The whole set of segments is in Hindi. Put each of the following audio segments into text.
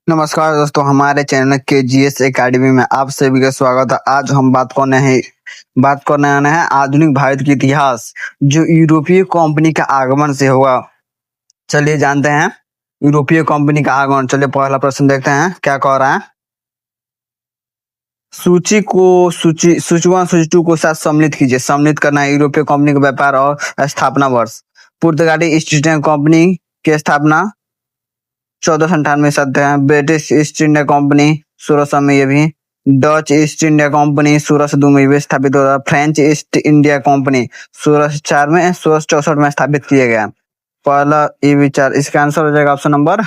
नमस्कार दोस्तों, हमारे चैनल के जीएस एकेडमी में आप सभी का स्वागत है। आज हम बात करने आने हैं आधुनिक भारत की इतिहास जो यूरोपीय कंपनी का आगमन से हुआ। चलिए जानते हैं यूरोपीय कंपनी का आगमन। चलिए पहला प्रश्न देखते हैं क्या कह रहा है। सूची 1 सूची 2 को साथ सम्मिलित कीजिए। सम्मिलित करना है यूरोपीय कंपनी का व्यापार और स्थापना वर्ष। पुर्तगाली ईस्ट इंडिया कंपनी की स्थापना 1498 सत्य है। ब्रिटिश ईस्ट इंडिया कंपनी 1600 में, ये भी डच ईस्ट इंडिया कंपनी 1602 में भी स्थापित हुआ। फ्रेंच ईस्ट इंडिया कंपनी 1604 में 1664 में स्थापित किया गया। पहला ये विचार, इसका आंसर हो जाएगा ऑप्शन नंबर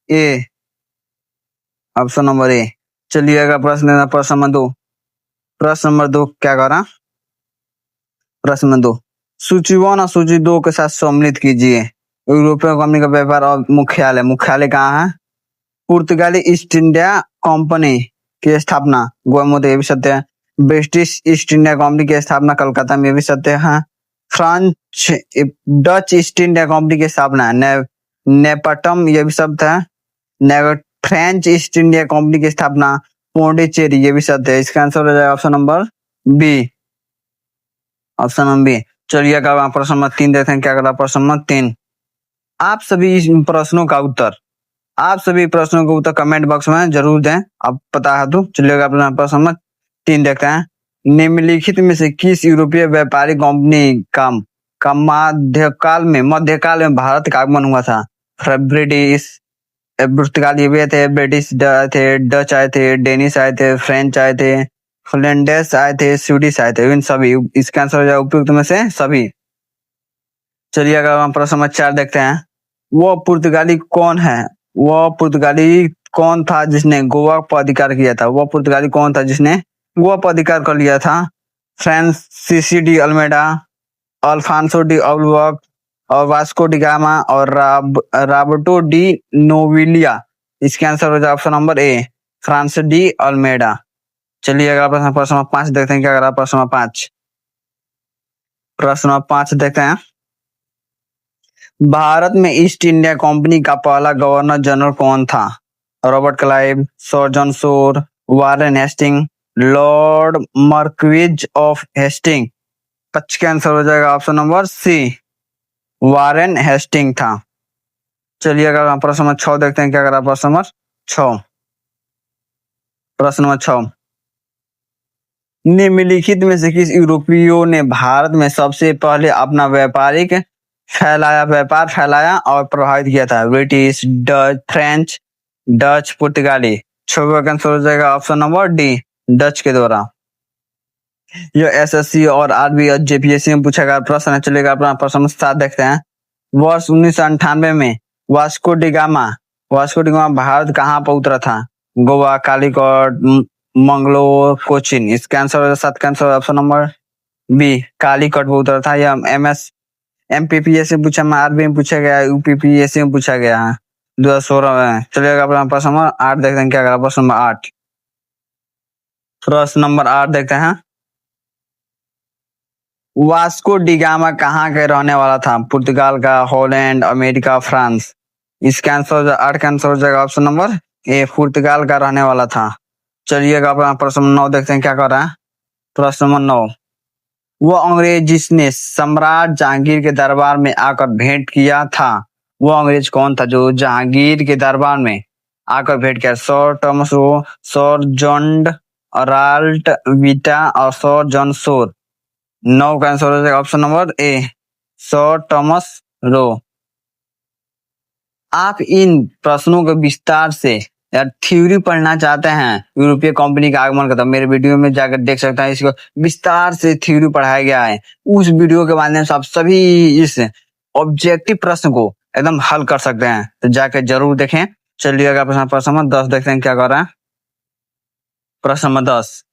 ए। ऑप्शन नंबर ए। चलिए अगला प्रश्न लेना, प्रश्न नंबर 2। प्रश्न नंबर 2 क्या कह रहा। प्रश्न नंबर 2, सूची 1 और सूची 2 के साथ सम्मिलित कीजिए। यूरोपीय कंपनी का व्यापार और मुख्यालय कहाँ है। पुर्तगाली ईस्ट इंडिया कंपनी की स्थापना गोवा में, ये भी सत्य है। ब्रिटिश ईस्ट इंडिया कंपनी की स्थापना कलकत्ता में, ये भी सत्य है। French Dutch east India company की स्थापना नेपटम, ये भी सत्य है। फ्रेंच ईस्ट इंडिया कंपनी की स्थापना पोंडिचेरी, ये भी सत्य है। इसका आंसर हो जाएगा option number B. Option number B. चलिए अगला प्रश्न नंबर 3 देखते हैं क्या कर रहा। प्रश्न नंबर 3, आप सभी प्रश्नों का उत्तर कमेंट बॉक्स में जरूर दें, अब पता है तो। चलिएगा अपना प्रश्न नंबर 3 देखते हैं। निम्नलिखित में से किस यूरोपीय व्यापारिक कंपनी का मध्यकाल में भारत का आगमन हुआ था। ब्रिटिश पुर्तगाली भी थे, ब्रिटिश थे, डच आए थे, डेनिश आए थे, फ्रेंच आए थे, फिनलैंडियंस आए थे, स्वीडिश आए थे। इन सभी, इसका आंसर हो जाएगा उपयुक्त में से सभी। चलिए अगर हम प्रश्न नंबर 4 देखते हैं। वो पुर्तगाली कौन था जिसने गोवा पर अधिकार किया था। वो पुर्तगाली कौन था जिसने गोवा पर अधिकार कर लिया था। Francisco de Almeida, Alphonso de Albuquerque और वास्को डी गामा और रॉबर्टो डी नोविलिया। इसके आंसर हो जाए option number A, Francis de Almeida. चलिए अगला प्रश्न नंबर 5 देखते हैं क्या करा। प्रश्न नंबर 5। प्रश्न नंबर 5 देखते हैं। भारत में ईस्ट इंडिया कंपनी का पहला गवर्नर जनरल कौन था। Robert Clive, sir John Shore, Warren Hasting, Lord Marquis of Hasting. 5 का आंसर हो जाएगा option number C, Warren Hasting था। चलिए अगर प्रश्न नंबर 6 देखते हैं क्या करा। प्रश्न नंबर 6। प्रश्न नंबर 6, निम्नलिखित में से किस यूरोपियों ने भारत में सबसे पहले अपना व्यापार फैलाया और प्रभावित किया था। ब्रिटिश, डच, फ्रेंच, डच, पुर्तगाली। 6 का आंसर हो जाएगा ऑप्शन नंबर डी, डच के द्वारा। यह एसएससी और आरबी और जेपीएससी में पूछा गया प्रश्न है। चलेगा अपना प्रश्न नंबर 7 देखते हैं। वर्ष 1998 में वास्को डी गामा भारत कहाँ पर उतरा था। गोवा, कालीकट, मंगलोर, कोचिन। इसका आंसर 7 का answer option number B, Calicut पर उतरा था। यह एमपीपीएससी पूछा, आरबी में पूछा गया, यूपीपीएससी में पूछा गया है 2016 में। चलिएगा अपना प्रश्न नंबर 8 देखते हैं क्या करा। प्रश्न नंबर 8। प्रश्न नंबर 8 देखते हैं। वास्को डी गामा कहाँ के रहने वाला था। पुर्तगाल का, हॉलैंड, अमेरिका, फ्रांस। इसका आंसर 8 का आंसर हो जाएगा ऑप्शन नंबर ए, पुर्तगाल का रहने वाला था। चलिएगा अपना प्रश्न नंबर 9 देखते हैं क्या कर रहा है। प्रश्न नंबर 9, वो अंग्रेज जिसने सम्राट जहांगीर के दरबार में आकर भेंट किया था। वो अंग्रेज कौन था जो जहांगीर के दरबार में आकर भेंट किया। Sir Thomas Roe, sir John राल्ट विटा और सर जॉन शोर। 9 का आंसर हो जाएगा option number A, sir Thomas Roe. आप इन प्रश्नों के विस्तार से या थ्योरी पढ़ना चाहते हैं यूरोपीय कंपनी का आगमन का, तो मेरे वीडियो में जाकर देख सकते हैं। इसको विस्तार से थ्योरी पढ़ाया गया है। उस वीडियो के माध्यम से आप सभी इस ऑब्जेक्टिव प्रश्न को एकदम हल कर सकते हैं, तो जाकर जरूर देखें। चलिए अगला प्रश्न नंबर 10 देखते हैं क्या कर रहा है। प्रश्न नंबर 10,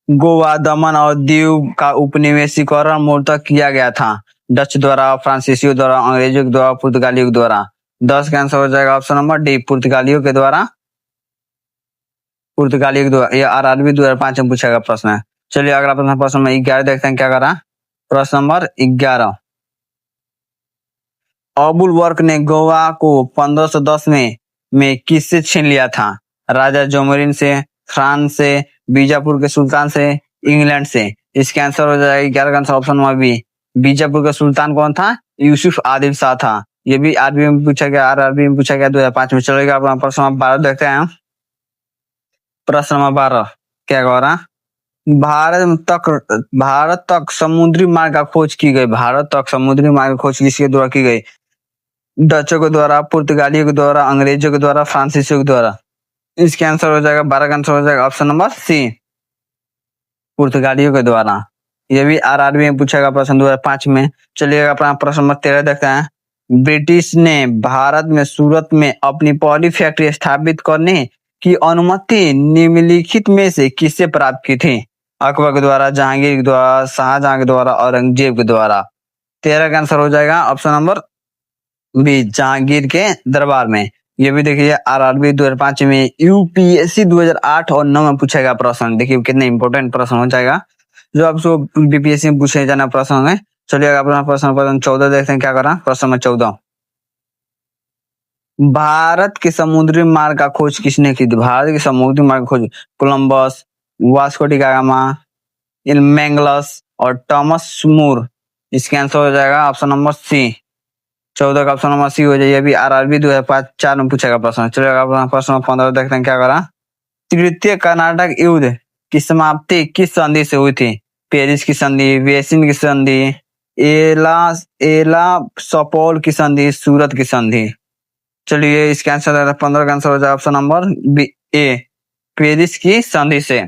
गोवा, दमन और दीव का उपनिवेशीकरण मूलतः किया गया था। डच द्वारा, फ्रांसीसियों द्वारा, अंग्रेजों के द्वारा, पुर्तगालियों के द्वारा। 10 का आंसर हो जाएगा ऑप्शन नंबर डी, पुर्तगालियों के द्वारा। यह आरआरबी 2005 में पूछा गया प्रश्न है। चलिए अगला प्रश्न नंबर 11 देखते हैं क्या कर रहा है। प्रश्न नंबर 11, अबुल वर्क ने गोवा को 1510 में में किससे छीन लिया था? राजा जोमरिन से, फ्रांस से, बीजापुर के सुल्तान से, इंग्लैंड से। इसका आंसर हो जाएगा 11 का answer option number B. Bijapur का सुल्तान कौन था? यूसुफ आदिल शाह था। ये भी आरबी में पूछा गया, आरआरबी में पूछा गया 2005 में। चलेगा अपना प्रश्न नंबर 12 देखते हैं। प्रश्न नंबर 12 क्या कह रहा? भारत तक समुद्री मार्ग का खोज की गई। भारत तक समुद्री मार्ग खोज किसके द्वारा की गई? डचों के द्वारा, पुर्तगालियों के द्वारा, अंग्रेजों के द्वारा, फ्रांसीसियों के द्वारा। इसका आंसर हो जाएगा 12 का आंसर हो जाएगा ऑप्शन नंबर सी, पुर्तगालियों के द्वारा। ये भी आरआरबी में पूछेगा प्रश्न 2005 में। चलिएगा अपना प्रश्न नंबर 13 देखते हैं। ब्रिटिश ने भारत में सूरत में अपनी पहली फैक्ट्री स्थापित करने की अनुमति निम्नलिखित में से किससे प्राप्त की थी? अकबर के द्वारा, जहांगीर के द्वारा, शाहजहां के द्वारा, औरंगजेब के द्वारा। 13 का आंसर हो जाएगा ऑप्शन नंबर बी, जहांगीर के दरबार में। ये भी देखिए आरआरबी 2005 में, यूपीएससी 2008 और 9 में पूछेगा प्रश्न। देखिए कितने इंपॉर्टेंट प्रश्न हो जाएगा जो आपको बीपीएससी में पूछे जाना प्रश्न में। चलिए अपना प्रश्न 14 देखते हैं क्या करा। प्रश्न नंबर 14, भारत के समुद्री मार्ग का खोज किसने की थी? भारत के समुद्री मार्ग खोज कोलंबस, वास्को डी गामा, मैंगलस और टॉमस मूर। इसका आंसर हो जाएगा ऑप्शन नंबर सी, 14 का ऑप्शन नंबर सी हो जाएगी। अभी आरआरबी 2005-4 में पूछेगा प्रश्न। चलेगा अपना प्रश्न नंबर 15 देखते हैं क्या करा। तृतीय कर्नाटक युद्ध की समाप्ति किस संधि से हुई थी? पेरिस की संधि, वेसिन की संधि, एला सपोल की संधि, सूरत की संधि। चलिए इसका आंसर 15 का आंसर हो जाएगा ऑप्शन नंबर बी ए, पेरिस की संधि से।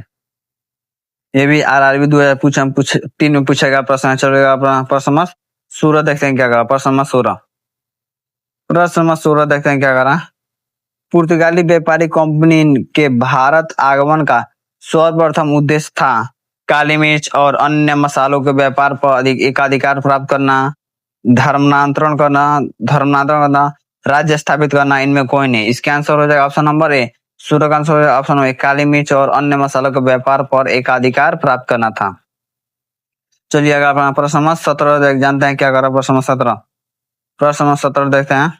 ये भी आरआरबी 2003 में पूछेगा प्रश्न। चलेगा अपना प्रश्न नंबर 16 देखते हैं क्या करा। प्रश्न नंबर 16, प्रश्न नंबर 16 देखते हैं क्या करा। पुर्तगाली व्यापारी कंपनी के भारत आगमन का सर्वप्रथम उद्देश्य था काली मिर्च और अन्य मसालों के व्यापार पर एकाधिकार प्राप्त करना, धर्मांतरण करना, राज्य स्थापित करना। इनमें कोई नहीं। इसका आंसर हो जाएगा ऑप्शन नंबर ए, 16 का आंसर हो जाएगा ऑप्शन नंबर ए, काली मिर्च और अन्य मसालों के व्यापार पर एकाधिकार प्राप्त करना था। चलिए अगर अपना प्रश्न नंबर 17 जानते हैं क्या करा। प्रश्न नंबर 17, प्रश्न नंबर 17 देखते हैं।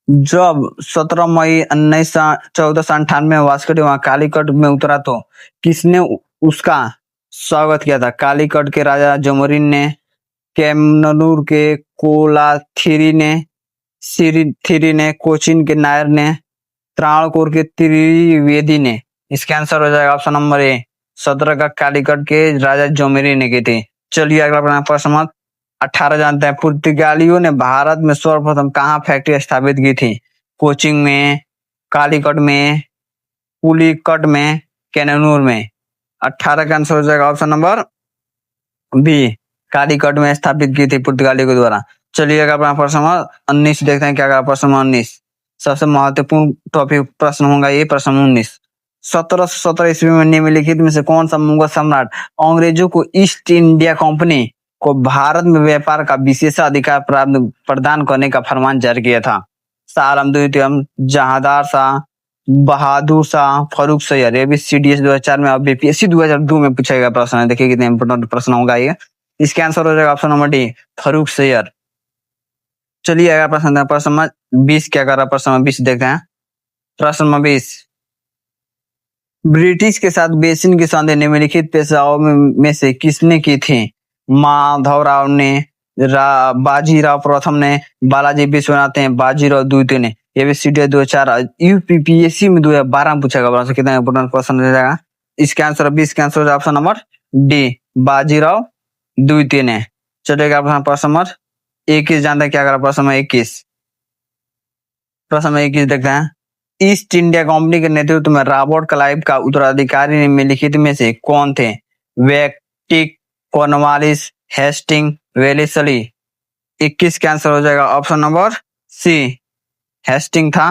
जब 17 मई 1498 में वास्को डी गामा कालीकट में उतरा तो किसने उसका स्वागत किया था? कालीकट के राजा जोमरिन ने, केमनूर के कोलाथिरी ने, कोचिन के नायर ने, त्रावणकोर के त्रिवेदी ने। इसका आंसर हो जाएगा ऑप्शन नंबर ए, 17 का कालीकट के राजा जोमरिन ने की थी। चलिए अगला अपना प्रश्न 18 जानते हैं। पुर्तगालियों ने भारत में सर्वप्रथम कहाँ फैक्ट्री स्थापित की थी? कोचिन में, कालीकट में, पुलिकट में, केनूर में। 18 का आंसर हो जाएगा ऑप्शन नंबर बी, कालीकट में स्थापित की थी पुर्तगालियों के द्वारा। चलिए अपना प्रश्न नंबर 19 देखते हैं क्या कहा। प्रश्न नंबर 19 सबसे महत्वपूर्ण टॉपिक प्रश्न होगा ये। प्रश्न 19, 1717 ईस्वी में निम्नलिखित में से कौन सा मुगल सम्राट अंग्रेजों को ईस्ट इंडिया कंपनी को भारत में व्यापार का विशेषाधिकार प्रदान करने का फरमान जारी किया था? शाह आलम द्वितीय, जहांदार शाह, बहादुर शाह, फर्रुख सैयद। ये भी सीडीएस 2004 में और बीपीएससी 2002 में पूछा गया प्रश्न है। देखिए कितने इंपोर्टेंट प्रश्न होगा ये। इसका आंसर हो जाएगा option number D, Farrukh Syed. चलिए अगला प्रश्न, प्रश्न नंबर 20 क्या कर रहा है। प्रश्न नंबर 20 देखते हैं। प्रश्न नंबर 20, ब्रिटिश के साथ बेसिन की संधि निम्नलिखित पेशवाओं में से किसने की थी? माधवराव ने, बाजीराव प्रथम ने, बालाजी विश्वनाथ ने, बाजीराव द्वितीय ने। ये भी सीडीएस 2004 यूपीपीएससी में 2012 में पूछा गया। कितना इंपोर्टेंट क्वेश्चन हो जाएगा। इसका आंसर 20 का answer option number D, Bajirao द्वितीय ने। चलेगा अपना प्रश्न नंबर 21 जानते हैं क्या करा। प्रश्न नंबर 21, प्रश्न नंबर 21 देखते हैं। ईस्ट इंडिया कंपनी के नेतृत्व में रॉबर्ट क्लाइव का उत्तराधिकारी निम्नलिखित में से कौन थे? वेक्टिक, कॉर्नवालिस, हेस्टिंग, वेलेस्ली। 21 का आंसर हो जाएगा ऑप्शन नंबर सी, हेस्टिंग था।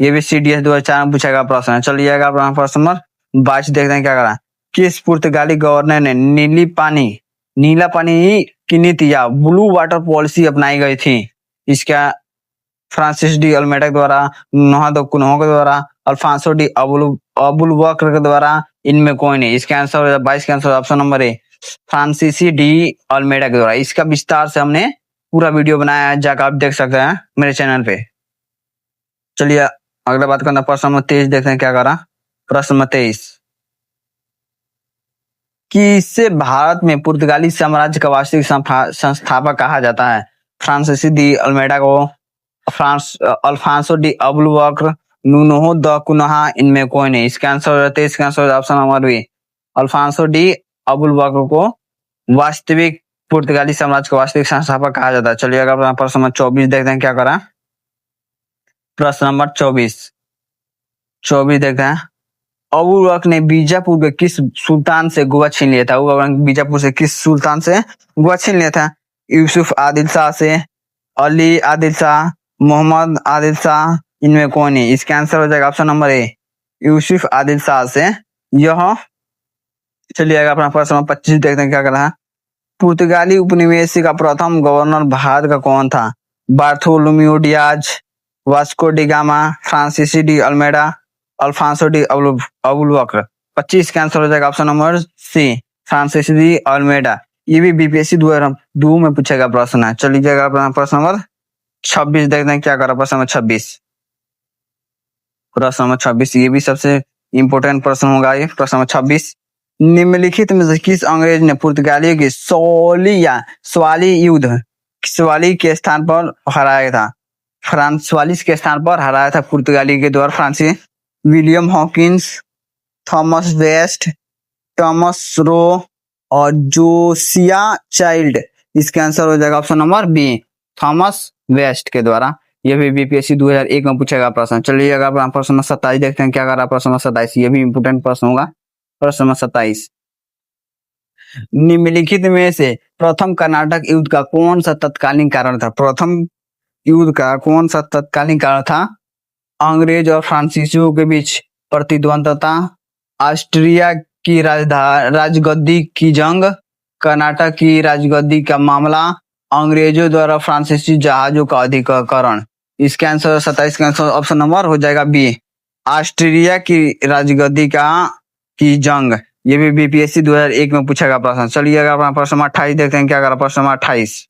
ये भी सीडीएस 2004 में पूछा गया प्रश्न है। चलिएगा अपना प्रश्न नंबर 22 देखते हैं क्या करा। किस पुर्तगाली गवर्नर ने नीला पानी की नीति या ब्लू वाटर पॉलिसी अपनाई गई थी? इसका फ्रांसिस डी अल्मेडा के द्वारा, नोहादो कुन्हो के द्वारा, अल्फांसो डी अबुलबकर के द्वारा। इनमें कोई नहीं। इसका आंसर 22 का आंसर ऑप्शन नंबर ए, फ्रांसीसी डी अल्मेडा के द्वारा। इसका विस्तार से हमने पूरा वीडियो बनाया है, जाकर आप देख सकते हैं मेरे चैनल पे। चलिए अगला बात करना, प्रश्न नंबर 23 देखते हैं क्या करा। प्रश्न नंबर 23, किसे भारत में पुर्तगाली साम्राज्य का वास्तविक संस्थापक कहा जाता है? फ्रांसीसी डी अल्मेडा को, Alfonso de Albuquerque, Nuno da Cunha, इनमें कोई नहीं। इसका आंसर हो जाता है, इसका answer option number B, Alfonso de Albuquerque को वास्तविक पुर्तगाली साम्राज्य का वास्तविक संस्थापक कहा जाता है। चलिए अगर प्रश्न नंबर 24 देखते हैं क्या करा। प्रश्न नंबर 24 देखते हैं, अबू बकर ने बीजापुर के किस सुल्तान से गोवा छीन लिया था? अबू बकर ने बीजापुर से किस सुल्तान से गोवा छीन लिया था? यूसुफ आदिल शाह से, अली आदिल शाह, मोहम्मद आदिल शाह, इनमें कौन है? इसका आंसर हो जाएगा ऑप्शन नंबर ए, यूसुफ आदिल शाह से यह। चलिए अपना प्रश्न नंबर 25 देखते हैं क्या कर रहा है। पुर्तगाली उपनिवेशी का प्रथम गवर्नर भारत का कौन था? Bartholomew Dias, Vasco da Gama, Francisco de Almeida, Alphonso de Albuquerque. 25 का आंसर हो जाएगा ऑप्शन नंबर सी, फ्रांसीसी डी अल्मेडा। ये भी बीपीएससी 2002 में पूछेगा प्रश्न है। चलिए अपना प्रश्न नंबर 26 देखते हैं क्या करा। प्रश्न नंबर 26, प्रश्न नंबर 26 ये भी सबसे इंपोर्टेंट प्रश्न होगा ये। प्रश्न नंबर 26, निम्नलिखित में से किस अंग्रेज ने पुर्तगालियों की स्वाली युद्ध स्वाली के स्थान पर हराया था? स्वालिस के स्थान पर हराया था पुर्तगाली के द्वारा फ्रांसीसी? William Hawkins, Thomas West, Thomas Roe और जोसिया चाइल्ड। इसका आंसर हो जाएगा option number B, Thomas West के द्वारा। यह भी बीपीएससी 2001 में पूछेगा प्रश्न। चलिए अगर प्रश्न नंबर 27 देखते हैं क्या कर रहा है। प्रश्न नंबर 27 ये भी इंपोर्टेंट प्रश्न होगा। प्रश्न नंबर 27, निम्नलिखित में से प्रथम कर्नाटक युद्ध का कौन सा तत्कालीन कारण था? प्रथम युद्ध का कौन सा तत्कालीन कारण था? अंग्रेज और फ्रांसीसियों के बीच प्रतिद्वंदता, ऑस्ट्रिया की राजगद्दी की जंग, कर्नाटक की राजगद्दी का मामला, अंग्रेजों द्वारा फ्रांसीसी जहाजों का अधिग्रहण। इसका आंसर 27 का आंसर ऑप्शन नंबर हो जाएगा बी, ऑस्ट्रिया की राजगद्दी की जंग। ये भी बीपीएससी 2001 में पूछेगा प्रश्न। चलिए अपना प्रश्न नंबर 28 देखते हैं क्या करा। प्रश्न नंबर 28,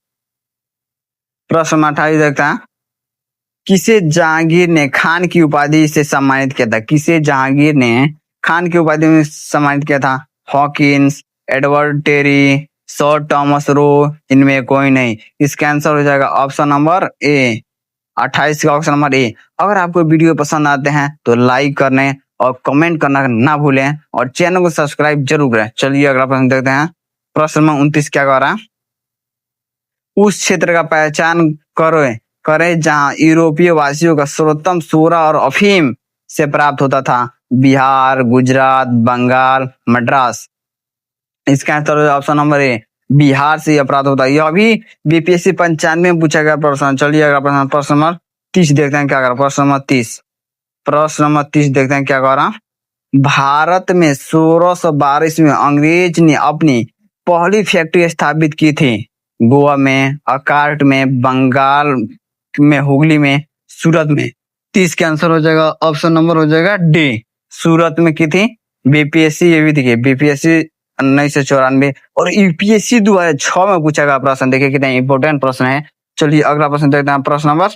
प्रश्न नंबर 28 देखते हैं, किसे जहांगीर ने खान की उपाधि से सम्मानित किया था? किसे जहांगीर ने खान की उपाधि में सम्मानित किया था? Hawkins, Edward Terry, sir Thomas Roe, इनमें कोई नहीं। इसका आंसर हो जाएगा ऑप्शन नंबर ए, 28 का ऑप्शन नंबर ए। अगर आपको वीडियो पसंद आते हैं तो लाइक करने और कमेंट करना ना भूलें और चैनल को सब्सक्राइब जरूर करें। चलिए अगला प्रश्न देखते हैं। प्रश्न नंबर 29 क्या कह रहा है, उस क्षेत्र का पहचान करे जहां यूरोपीय वासियों का सर्वोत्तम सोरा और अफीम से प्राप्त होता था? बिहार, गुजरात, बंगाल, मद्रास। इसका आंसर ऑप्शन नंबर ए, बिहार से यह प्राप्त होता है। यह भी बीपीएससी 95 में पूछा गया प्रश्न। चलिए अगला प्रश्न नंबर 30 देखते हैं क्या कर रहा। प्रश्न नंबर 30, प्रश्न नंबर 30 देखते हैं क्या कह रहा। भारत में 1622 में अंग्रेज ने अपनी पहली फैक्ट्री स्थापित की थी? गोवा में, अकार्ट में, बंगाल में, हुगली में, सूरत में। 30 का आंसर हो जाएगा ऑप्शन नंबर हो जाएगा डी, सूरत में की थी। बीपीएससी ये भी देखिए, बीपीएससी 1994 और यूपीएससी 2006 में पूछा गया प्रश्न। देखिए कितना इंपोर्टेंट प्रश्न है। चलिए अगला प्रश्न देखते हैं। प्रश्न नंबर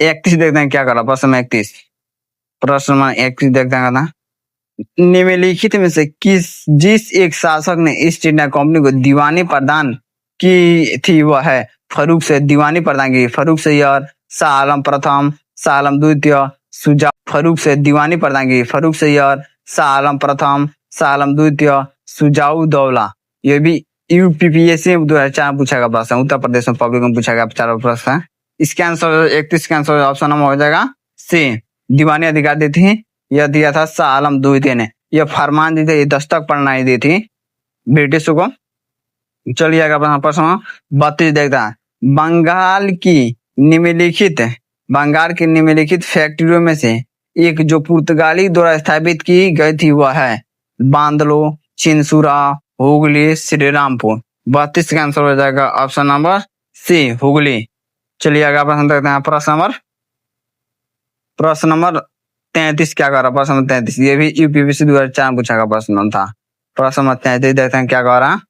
31 देखते हैं क्या कर रहा। प्रश्न नंबर 31, प्रश्न नंबर 31 देखते हैं ना, निम्नलिखित में से जिस एक शासक ने ईस्ट इंडिया कंपनी को दीवानी प्रदान की थी वह है? फरूख से दीवानी प्रदान की, फरूख सैयद, शाह आलम प्रथम, शाह आलम द्वितीय, सुजा। फरूख से दीवानी प्रदान की, फरूख सैयद, शाह आलम प्रथम, शाह आलम द्वितीय, सुजाउद्दौला। ये भी यूपीपीएससी 2004 पूछा गया प्रश्न, उत्तर प्रदेश में पब्लिक में पूछा गया 4 प्रश्न। इसका आंसर 31 का आंसर ऑप्शन नंबर हो जाएगा सी, दीवानी अधिकार दी थी, यह दिया था शाह आलम द्वितीय ने। यह फरमान दी थी, दस्तक प्रणाली दी थी ब्रिटिशों को। चलिए अगर प्रश्न 32 देखता है, बंगाल की निम्नलिखित फैक्ट्रियों में से एक जो पुर्तगाली द्वारा स्थापित की गई थी वह है? बांदलो, चिंसुरा, हुगली, श्रीरामपुर। 32 का आंसर हो जाएगा ऑप्शन नंबर सी, हुगली। चलिए अगर प्रश्न देखते हैं। प्रश्न नंबर 33 क्या कर रहा। प्रश्न नंबर 33 ये भी यूपीपीएससी 2004 पूछा गया प्रश्न था। प्रश्न नंबर 33 देखते हैं क्या कह रहा।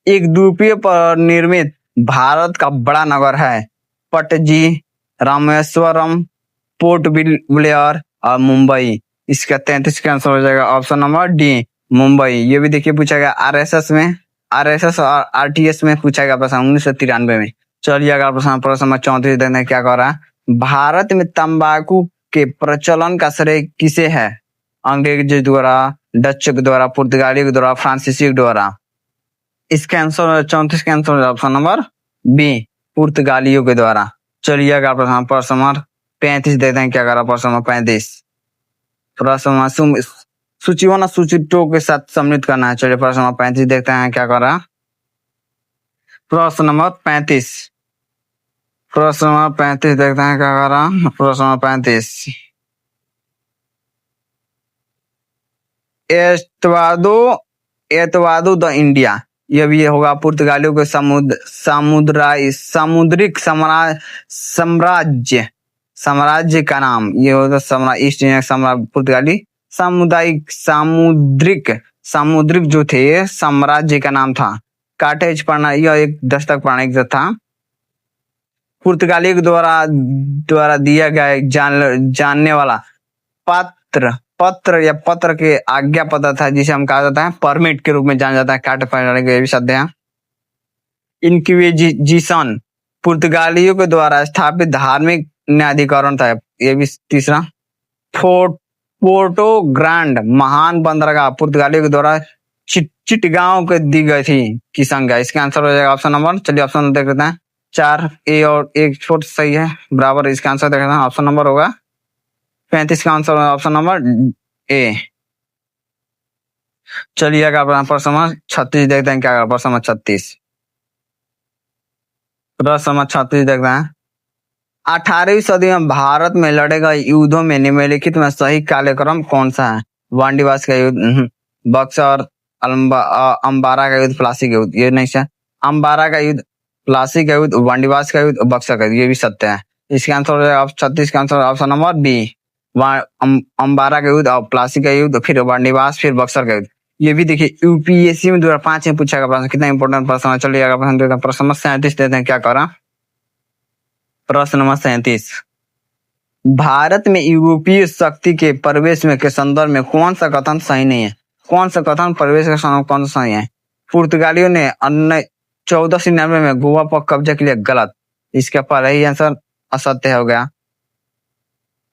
एक द्वीपीय पर निर्मित भारत का बड़ा नगर है? पटजी, रामेश्वरम, पोर्ट ब्लेयर और मुंबई। इसका 33 का आंसर हो जाएगा ऑप्शन नंबर डी, मुंबई। ये भी देखिए पूछा गया आरएसएस में, आरएसएस और आरटीएस में पूछा गया प्रश्न 1993 में। चलिए अगर प्रश्न नंबर 34 देखते हैं क्या कह रहा है। भारत में तंबाकू के प्रचलन का श्रेय किसे है? अंग्रेज द्वारा, डच द्वारा, पुर्तगाली के द्वारा, फ्रांसीसी के द्वारा। इसका आंसर 34 का आंसर ऑप्शन नंबर बी, पुर्तगालियों के द्वारा। चलिए अगर प्रश्न नंबर 35 देते हैं क्या करा। प्रश्न नंबर 35 प्रश्न सूची वन और सूची टू के साथ सम्मिलित करना है। चलिए प्रश्न नंबर 35 देखते हैं क्या करा। प्रश्न नंबर 35 देखते हैं क्या करा। प्रश्न नंबर 35 एतवादो द इंडिया, यह भी होगा पुर्तगालियों के सामुद्रिक साम्राज्य का नाम। ये होगा ईस्ट इंडिया साम्राज्य, पुर्तगाली सामुद्रिक जो थे साम्राज्य का नाम था। काटेज पढ़ना, यह एक दस्तक पढ़ना था। पुर्तगाली के द्वारा दिया गया जानने वाला पत्र के आज्ञा पत्र था, जिसे हम कहा जाता है परमिट के रूप में जाना जाता है। काटे पढ़ने के भी शब्द है। इंक्विजिशन, पुर्तगालियों के द्वारा स्थापित धार्मिक न्यायाधिकरण था। ये भी तीसरा। पोर्टो ग्रांड, महान बंदरगाह, पुर्तगालियों के द्वारा चिटगांव को दी गई थी की संज्ञा। इसका आंसर हो जाएगा ऑप्शन नंबर, चलिए ऑप्शन देख लेते हैं। 4 ए और 1 छोट सही है बराबर। इसका आंसर देख लेते हैं। ऑप्शन नंबर होगा 35 का आंसर ऑप्शन नंबर ए। चलिए अगर प्रश्न नंबर 36 देखते हैं क्या। प्रश्न नंबर 36 देखते हैं। 18वीं सदी में भारत में लड़े गए युद्धों में निम्नलिखित में सही कार्यक्रम कौन सा है? वांडीवास का युद्ध, बक्सर, अंबारा का युद्ध, प्लासी का युद्ध। ये नहीं सर, अंबारा का युद्ध, प्लासी का युद्ध, वांडीवास का युद्ध, बक्सर का युद्ध। ये भी सत्य है। इसका आंसर हो जाएगा 36 का answer option number B, Ambara का युद्ध और प्लासी का युद्ध, फिर वांडीवास, फिर बक्सर का युद्ध। ये भी देखिए यूपीएससी में 2005 में पूछा गया प्रश्न, कितना इंपोर्टेंट प्रश्न है। चलिए प्रश्न नंबर 37 देते हैं क्या करा। प्रश्न नंबर 37, भारत में यूरोपीय शक्ति के प्रवेश में के संदर्भ में कौन सा कथन सही नहीं है? कौन सा कथन प्रवेश के संदर्भ कौन सा सही है? पुर्तगालियों ने 1499 में गोवा पर कब्जा के लिए गलत। इसका पहला ही आंसर असत्य हो गया।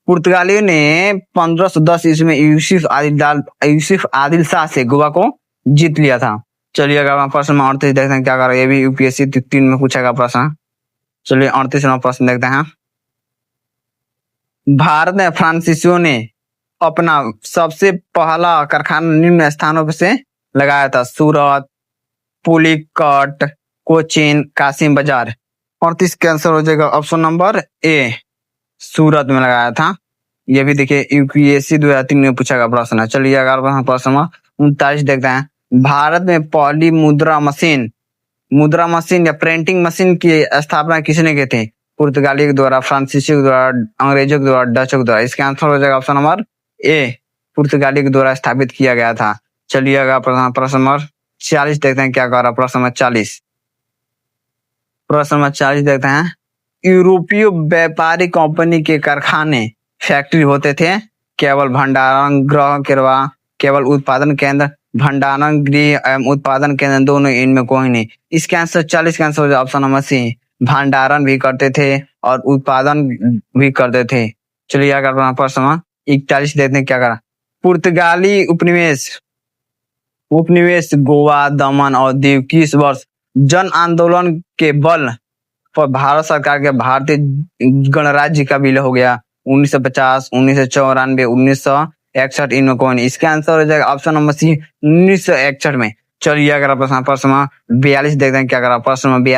पुर्तगालियों ने 1510 ईस्वी में यूसुफ आदिल शाह से गोवा को जीत लिया था। चलिए अगर प्रश्न नंबर 38 देखते हैं क्या कर रहे हैं। ये भी यूपीएससी 3 में पूछा गया प्रश्न। चलिए 38वां प्रश्न देखते हैं। भारत में फ्रांसीसियों ने अपना सबसे पहला कारखाना निम्न स्थानों से लगाया था। सूरत, पुलिकट, कोचीन, कासिम बाजार। 38 का आंसर हो जाएगा ऑप्शन नंबर ए, सूरत में लगाया था। ये भी देखिए यूपीएससी 2003 में पूछा गया प्रश्न है। चलिए अगर प्रश्न नंबर 39 देखते हैं। भारत में पहली मुद्रा मशीन या प्रिंटिंग मशीन की स्थापना किसने की थी? पुर्तगाली के द्वारा, फ्रांसीसी के द्वारा, अंग्रेजों के द्वारा, डचों के द्वारा। इसका आंसर हो जाएगा ऑप्शन नंबर ए, पुर्तगाली के द्वारा स्थापित किया गया था। चलिए अगर प्रश्न नंबर 40 देखते हैं क्या कह रहा। प्रश्न नंबर 40 देखते हैं। यूरोपीय व्यापारी कंपनी के कारखाने फैक्ट्री होते थे। केवल भंडारण गृह केवल उत्पादन केंद्र, भंडारण गृह एवं उत्पादन केंद्र दोनों, इनमें कोई नहीं। इसका आंसर 40 का आंसर हो जाए ऑप्शन नंबर सी, भंडारण भी करते थे और उत्पादन भी करते थे। चलिए अगर प्रश्न नंबर 41 देखते हैं क्या करा। पुर्तगाली उपनिवेश गोवा, दमन और दीव किस वर्ष जन आंदोलन के बल पर भारत सरकार के भारतीय गणराज्य का विलय हो गया? 1950, 1994, 1961, इनमें कौन? इसका आंसर हो जाएगा ऑप्शन नंबर सी, 1961 में। चलिए अगर प्रश्न नंबर 42 देखते हैं क्या करा। प्रश्न नंबर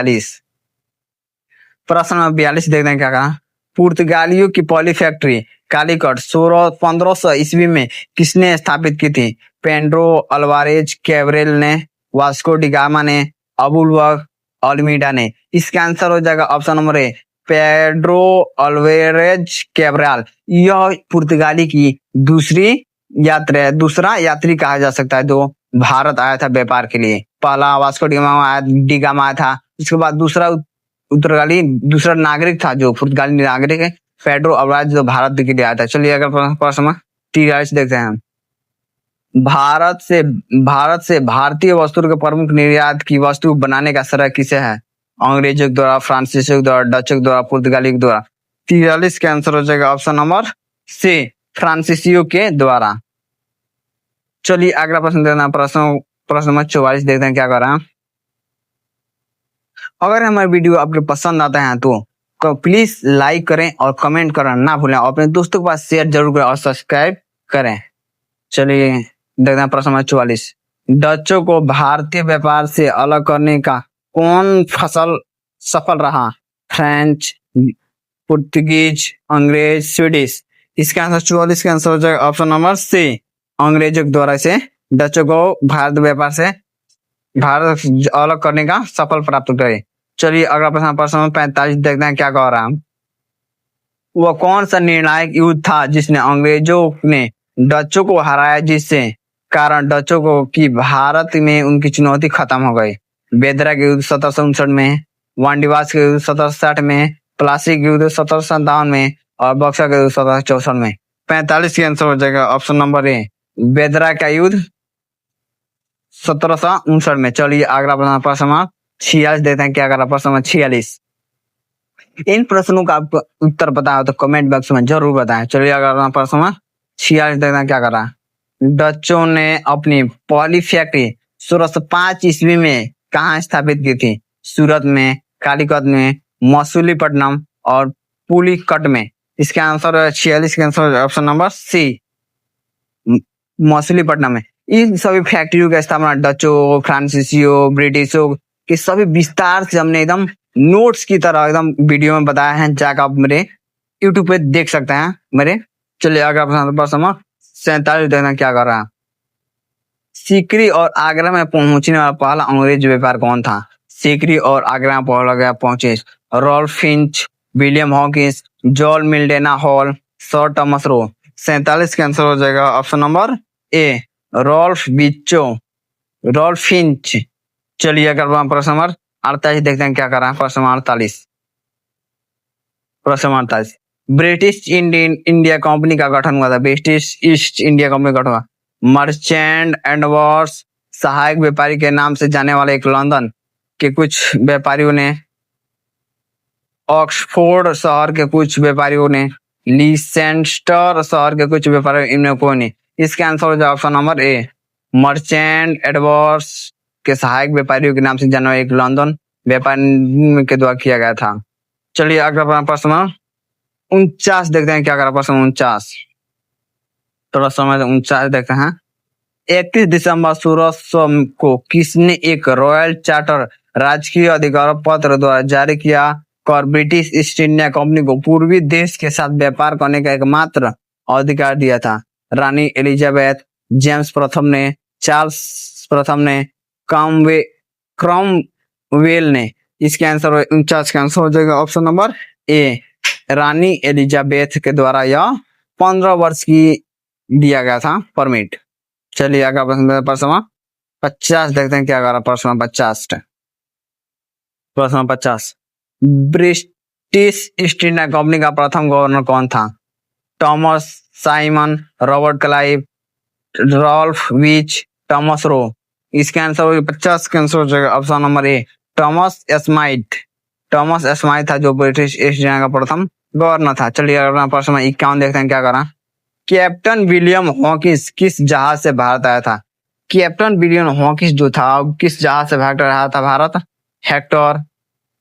42 देखते हैं क्या करा। पुर्तगालियों की पहली फैक्ट्री कालीकट 1500 ईस्वी में किसने स्थापित की थी? पेड्रो अल्वारेज कैब्रेल ने, वास्को डी गामा ने, अबुलवर्क अल्मीडा ने। इसका आंसर हो जाएगा ऑप्शन नंबर ए, पेड्रो अल्वारेज कैब्राल। यह पुर्तगाली की दूसरा यात्री कहा जा सकता है जो भारत आया था व्यापार के लिए। पहला वास्को डी गामा आया था, इसके बाद दूसरा पुर्तगाली दूसरा नागरिक था जो पुर्तगाली नागरिक है पेड्रो अब्राज जो भारत के लिए आया था। चलिए अगर प्रश्न 43 देखते हैं। भारत से भारतीय वस्तुओं के प्रमुख निर्यात की वस्तु बनाने का श्रेय किसे है? अंग्रेजों के द्वारा, फ्रांसीसियों के द्वारा, डचों के द्वारा, पुर्तगाली के द्वारा। 43 का आंसर हो जाएगा ऑप्शन नंबर सी, फ्रांसीसियों के द्वारा। चलिए अगला प्रश्न देना, प्रश्न नंबर 44 देखते हैं क्या कर रहा है। अगर हमारे वीडियो आपको पसंद आता है तो प्लीज लाइक करें और कमेंट करना ना भूलें और अपने दोस्तों के पास शेयर जरूर करें और सब्सक्राइब करें। चलिए देखते हैं प्रश्न नंबर 44। डचों को भारतीय व्यापार से अलग करने का कौन सफल रहा? फ्रेंच, पुर्तगीज, अंग्रेज, स्वीडिश। इसका आंसर 44 का आंसर हो जाएगा ऑप्शन नंबर सी, अंग्रेजों के द्वारा से डचों को भारत व्यापार से भारत अलग करने का सफल प्राप्त करे। चलिए अगला प्रश्न नंबर 45 देखते हैं क्या कह रहा है। वह कौन सा निर्णायक युद्ध था जिसने अंग्रेजों ने डचों को हराया, जिससे कारण डचों को कि भारत में उनकी चुनौती खत्म हो गई? बेदरा के युद्ध 1759 में, वांडीवास के युद्ध 1760 में, प्लासी के युद्ध 1757 में और बक्सर के युद्ध 1764 में। 45 का आंसर हो जाएगा ऑप्शन नंबर ए, बेदरा का युद्ध 1759 में। चलिए अगला प्रश्न नंबर 46 देखते हैं क्या कर रहा है। प्रश्न नंबर 46। इन प्रश्नों का आपको उत्तर पता हो तो कमेंट बॉक्स में जरूर बताएं। चलिए अगला प्रश्न नंबर 46 देखते हैं क्या कर रहा है। डचों ने अपनी पहली फैक्ट्री 1605 ईस्वी में कहाँ स्थापित की थी? सूरत में, कालीकट में, मसूलीपट्टनम और पुलिकट में। इसका आंसर है 46 का answer option number C, Masulipatnam में। इन सभी फैक्ट्रियों की स्थापना डचों, फ्रांसीसियों, ब्रिटिशों के सभी विस्तार से हमने एकदम नोट्स की तरह एकदम वीडियो में बताया है, जाकर आप मेरे यूट्यूब पे देख सकते हैं मेरे। चलिए अगला प्रश्न नंबर 47 देखना क्या कर रहा है। सीकरी और आगरा में पहुंचने वाला पहला अंग्रेज व्यापार कौन था? सीकरी और आगरा में पहुंचे Ralph Fitch, William Hawkins, John Mildenhall, sir Thomas Roe. 47 का आंसर हो जाएगा option number A, Ralph Fitch. चलिए अगर प्रश्न नंबर 48 देखते हैं क्या कर रहा है। प्रश्न नंबर 48। ब्रिटिश इंडिया कंपनी का गठन हुआ था। ब्रिटिश ईस्ट इंडिया कंपनी का गठन हुआ। मर्चेंट एडवर्ड्स सहायक व्यापारी के नाम से जाने वाले एक लंदन के कुछ व्यापारियों ने, ऑक्सफोर्ड शहर के कुछ व्यापारियों ने, लीसेस्टर शहर के कुछ व्यापारियों, इनमें कोई नहीं। इसका आंसर हो जाए option number A, merchant Edwards के सहायक व्यापारियों के नाम से जाना एक लंदन व्यापारी के द्वारा किया गया था। चलिए अगला प्रश्न 49 देखते हैं क्या करा। प्रश्न 49 थोड़ा समय 49 देखते हैं। 31 दिसंबर 1600 को किसने एक रॉयल चार्टर राजकीय अधिकार पत्र द्वारा जारी किया कर ब्रिटिश ईस्ट इंडिया कंपनी को पूर्वी देश के साथ व्यापार करने का एकमात्र अधिकार दिया था? रानी एलिजाबेथ, जेम्स प्रथम ने, चार्ल्स प्रथम ने, क्रॉमवेल ने। इसके आंसर 49 का आंसर हो जाएगा ऑप्शन नंबर ए, रानी एलिजाबेथ के द्वारा यह 15 वर्ष की दिया गया था परमिट। चलिए अगला प्रश्न 50 देखते हैं क्या कर रहा। प्रश्न 50। ब्रिटिश ईस्ट इंडिया कंपनी का प्रथम गवर्नर कौन था? Thomas Simon, Robert Clive, Ralph Fitch, Thomas Roe. इसका आंसर 50 का आंसर हो जाएगा option number A, Thomas Smythe था जो ब्रिटिश ईस्ट इंडिया का प्रथम गवर्नर था। चलिए अगला प्रश्न 51 देखते हैं क्या करा। कैप्टन विलियम हॉकिंस किस जहाज से भारत आया था? कैप्टन विलियम हॉकिंस जो था किस जहाज से भारत आया था? भारत हेक्टर,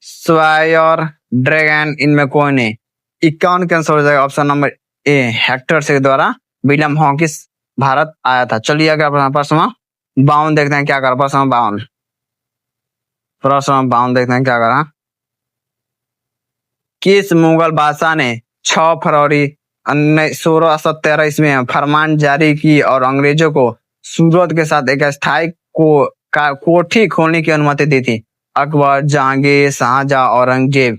स्वायर, ड्रैगन, इनमें कोई नहीं। 51 का आंसर हो जाएगा ऑप्शन नंबर ए, हेक्टर से द्वारा विलियम हॉकिंस भारत आया था। चलिए अगला प्रश्न 52 देखते हैं क्या करा। प्रश्न 52 देखते हैं क्या करा। किस मुगल बादशाह ने 6 फरवरी 1613 ईस्वी में फरमान जारी की और अंग्रेजों को सूरत के साथ एक स्थायी कोठी खोलने की अनुमति दी थी? अकबर, जहांगीर, शाहजहां, औरंगजेब।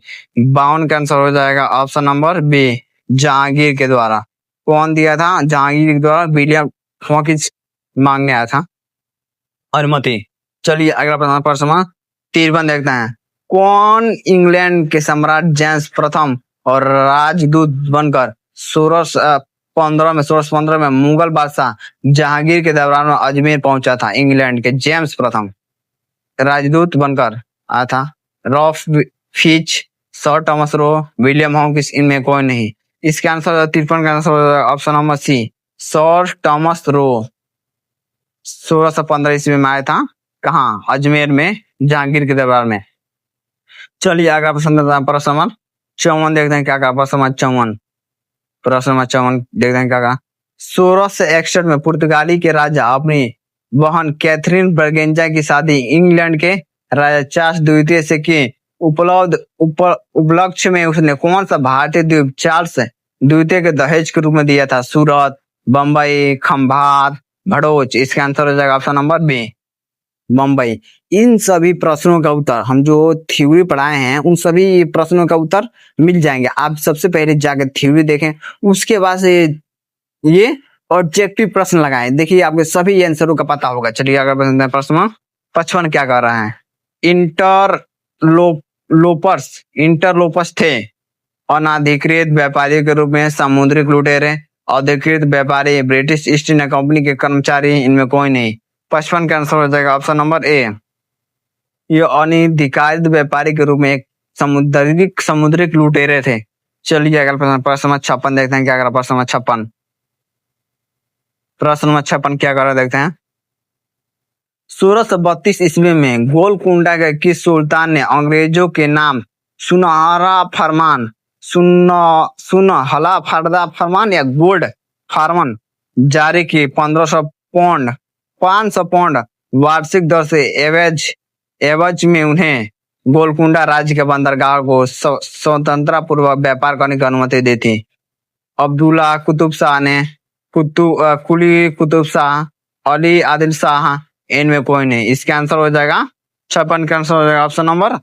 52 का आंसर हो जाएगा ऑप्शन नंबर बी, जहांगीर के द्वारा। कौन दिया था? जहांगीर के द्वारा विलियम हॉकिंस मांगने आया था अनुमति। चलिए अगला प्रश्न 53 देखते हैं। कौन इंग्लैंड के सम्राट जेम्स प्रथम और राजदूत बनकर 1615 में मुगल बादशाह जहांगीर के दरबार में अजमेर पहुंचा था? इंग्लैंड के जेम्स प्रथम राजदूत बनकर आया था। Ralph Fitch, sir Thomas Roe, William Hawkins, इनमें कोई नहीं। इसका आंसर 53 का answer option number C, sir Thomas Roe. 1615 ईस्वी में आया था, कहाँ? अजमेर में, जहांगीर के दरबार में। चलिए अगला प्रश्न, प्रश्न नंबर 54 देखते हैं क्या कहा। प्रश्न नंबर 54, प्रश्न नंबर 54 देखते हैं क्या कहा। 1661 में पुर्तगाली के राजा अपनी बहन कैथरीन ब्रगेंजा की शादी इंग्लैंड के राजा चार्ल्स द्वितीय से की। उपलक्ष्य में उसने कौन सा भारतीय द्वीप चार्ल्स द्वितीय के दहेज के रूप में दिया था? सूरत, बम्बई, खंभात, भड़ोच। इसका आंसर हो जाएगा ऑप्शन नंबर बी, मुंबई। इन सभी प्रश्नों का उत्तर हम जो थ्योरी पढ़ाए हैं उन सभी प्रश्नों का उत्तर मिल जाएंगे। आप सबसे पहले जाकर थ्योरी देखें, उसके बाद से ये ऑब्जेक्टिव प्रश्न लगाएं, देखिए आपके सभी आंसरों का पता होगा। चलिए अगर प्रश्न 55 क्या कर रहा है। इंटरलोपर्स थे अनाधिकृत व्यापारी के रूप में समुद्री लुटेरे, अधिकृत व्यापारी, ब्रिटिश ईस्ट इंडिया कंपनी के कर्मचारी, इनमें कोई नहीं। 55 का आंसर हो जाएगा ऑप्शन नंबर ए, ये अनधिकृत व्यापारी के रूप में एक समुद्री लुटेरे थे। चलिए अगला प्रश्न नंबर 56 देखते हैं क्या कर रहा। प्रश्न नंबर 56, प्रश्न नंबर 56 क्या कर रहा देखते हैं। 1632 ईस्वी में गोलकुंडा के किस सुल्तान ने अंग्रेजों के नाम सुनहरा फरमान या गोल्ड फरमान जारी की? 500 पौंड वार्षिक दर से एवज में उन्हें गोलकुंडा राज्य के बंदरगाह को स्वतंत्रता पूर्वक व्यापार करने की अनुमति दी थी। अब्दुल्ला कुतुब शाह ने, कुली कुतुब शाह, अली आदिल शाह, इनमें कोई नहीं। इसका आंसर हो जाएगा 56 का आंसर हो जाएगा ऑप्शन नंबर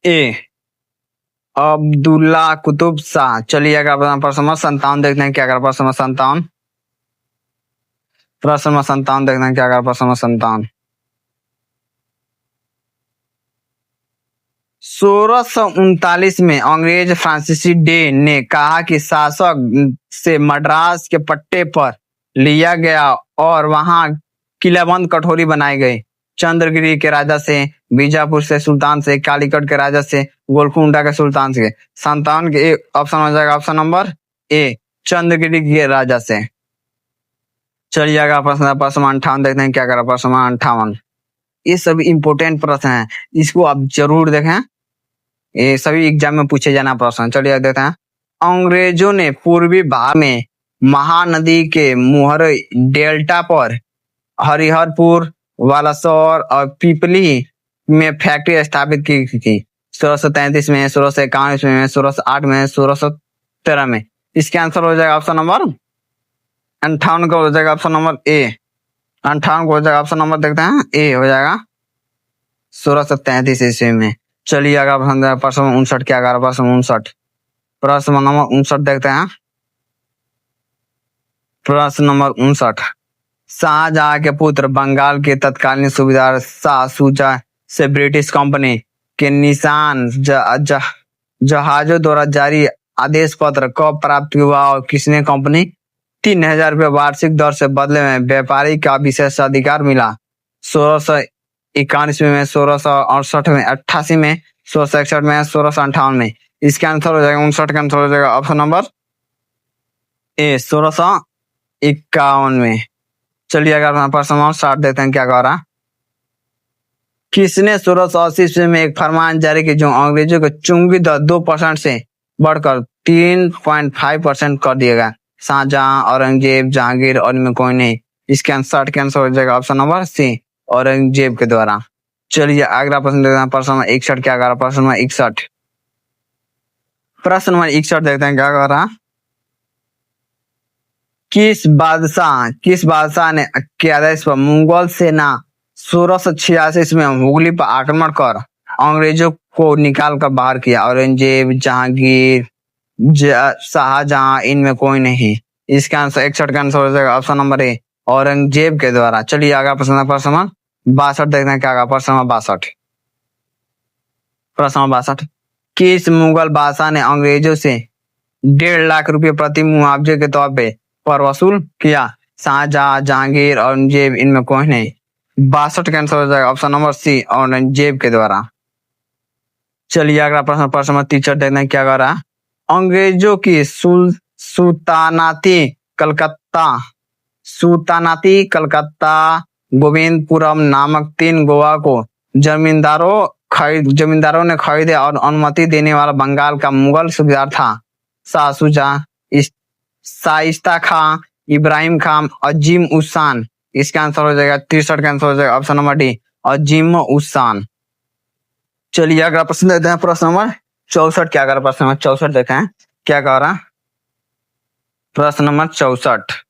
ए, अब्दुल्ला कुतुब शाह। चलिए अगर प्रश्न नंबर 57 देखते हैं क्या कर। प्रश्न नंबर 57, प्रश्न नंबर 57 देखते हैं क्या कर। प्रश्न नंबर 57, 1639 में अंग्रेज फ्रांसीसी डे ने कहा कि शासक से मद्रास के पट्टे पर लिया गया और वहां किलाबंद कठोरी बनाई गई। चंद्रगिरी के राजा से, बीजापुर से सुल्तान से, कालीकट के राजा से, गोलकुंडा के सुल्तान से। 57 के ऑप्शन हो जाएगा ऑप्शन नंबर ए, चंद्रगिरी के राजा से। चलिए अगला प्रश्न 58 देखते हैं क्या करा। प्रश्न 58, ये सभी इंपोर्टेंट प्रश्न हैं, इसको आप जरूर देखें, ये सभी एग्जाम में पूछे जाना प्रश्न। चलिए देखते हैं। अंग्रेजों ने पूर्वी भाग में महानदी के मुहर डेल्टा पर हरिहरपुर, वालासौर और पिपली में फैक्ट्री स्थापित की थी। 1633 में, 1651 में, 1608 में, 1613 में। इसके आंसर हो जाएगा ऑप्शन नंबर 58 का हो जाएगा ऑप्शन नंबर ए, 58 को हो जाएगा ऑप्शन नंबर देखते हैं ए हो जाएगा 1633 ईस्वी में। चलिए अगर प्रश्न 59 क्या कर। प्रश्न 59, प्रश्न नंबर 59 देखते हैं। प्रश्न नंबर 59, शाहजहां के पुत्र बंगाल के तत्कालीन सूबेदार शाह शुजा से ब्रिटिश कंपनी के निशान जहाजों द्वारा जारी आदेश पत्र कब प्राप्त हुआ और किसने कंपनी 3000 रुपये वार्षिक दर से बदले में व्यापारी का विशेष अधिकार मिला? 1691 में, 1668 में, 88 में, 1661 में, 1658 में। इसका आंसर हो जाएगा 59 का आंसर हो जाएगा ऑप्शन नंबर ए, 1651 में। चलिए अगर प्रश्न नंबर 60 देते हैं क्या कह रहा। किसने 1680 ईस्वी में एक फरमान जारी किया जो अंग्रेजों को चुंगी दर 2% से बढ़कर 3.5% कर दिया गया? शाहजहां, औरंगजेब, जहांगीर और इनमें कोई नहीं। इसके आंसर के आंसर हो जाएगा ऑप्शन नंबर सी, औरंगजेब के द्वारा। चलिए अगला प्रश्न देखते हैं। प्रश्न नंबर 61 क्या कर। प्रश्न नंबर 61, प्रश्न नंबर 61 देखते हैं क्या कर रहा। किस बादशाह ने के आदेश पर मुगल सेना 1686 में हुगली पर आक्रमण कर अंग्रेजों को निकाल कर बाहर किया? औरंगजेब, जहांगीर, शाहजहां, इनमें कोई नहीं। इसका आंसर 61 का आंसर हो जाएगा ऑप्शन नंबर ए, औरंगजेब के द्वारा। चलिए आगे प्रश्न नंबर 62 देखते हैं क्या। प्रश्न नंबर 62, प्रश्न नंबर 62, किस मुगल बादशाह ने अंग्रेजों से 1.5 लाख रुपए प्रति मुआवजे के तौर पर वसूल किया? शाहजहां, जहांगीर, औरंगजेब, इनमें कोई नहीं। 62 कैंसिल हो जाएगा, ऑप्शन नंबर सी औरंगजेब के द्वारा। चलिए अगला प्रश्न, प्रश्न नंबर 63 देखते हैं क्या कर रहा है। अंग्रेजों की सुल्तानाती कलकत्ता गोविंदपुरम नामक 3 गोवा को जमींदारों ने खरीदे और अनुमति देने वाला बंगाल का मुगल सूबेदार था। शाह शुजा, शाइस्ता खां, इब्राहिम खान, अजीम उस-शान। इसका आंसर हो जाएगा 63 का आंसर हो जाएगा ऑप्शन नंबर डी अजीम उस-शान। चलिए अगला प्रश्न देते हैं, प्रश्न नंबर 64 क्या कर रहा है? प्रश्न नंबर 64 देखें हैं क्या कह रहा है। प्रश्न नंबर 64,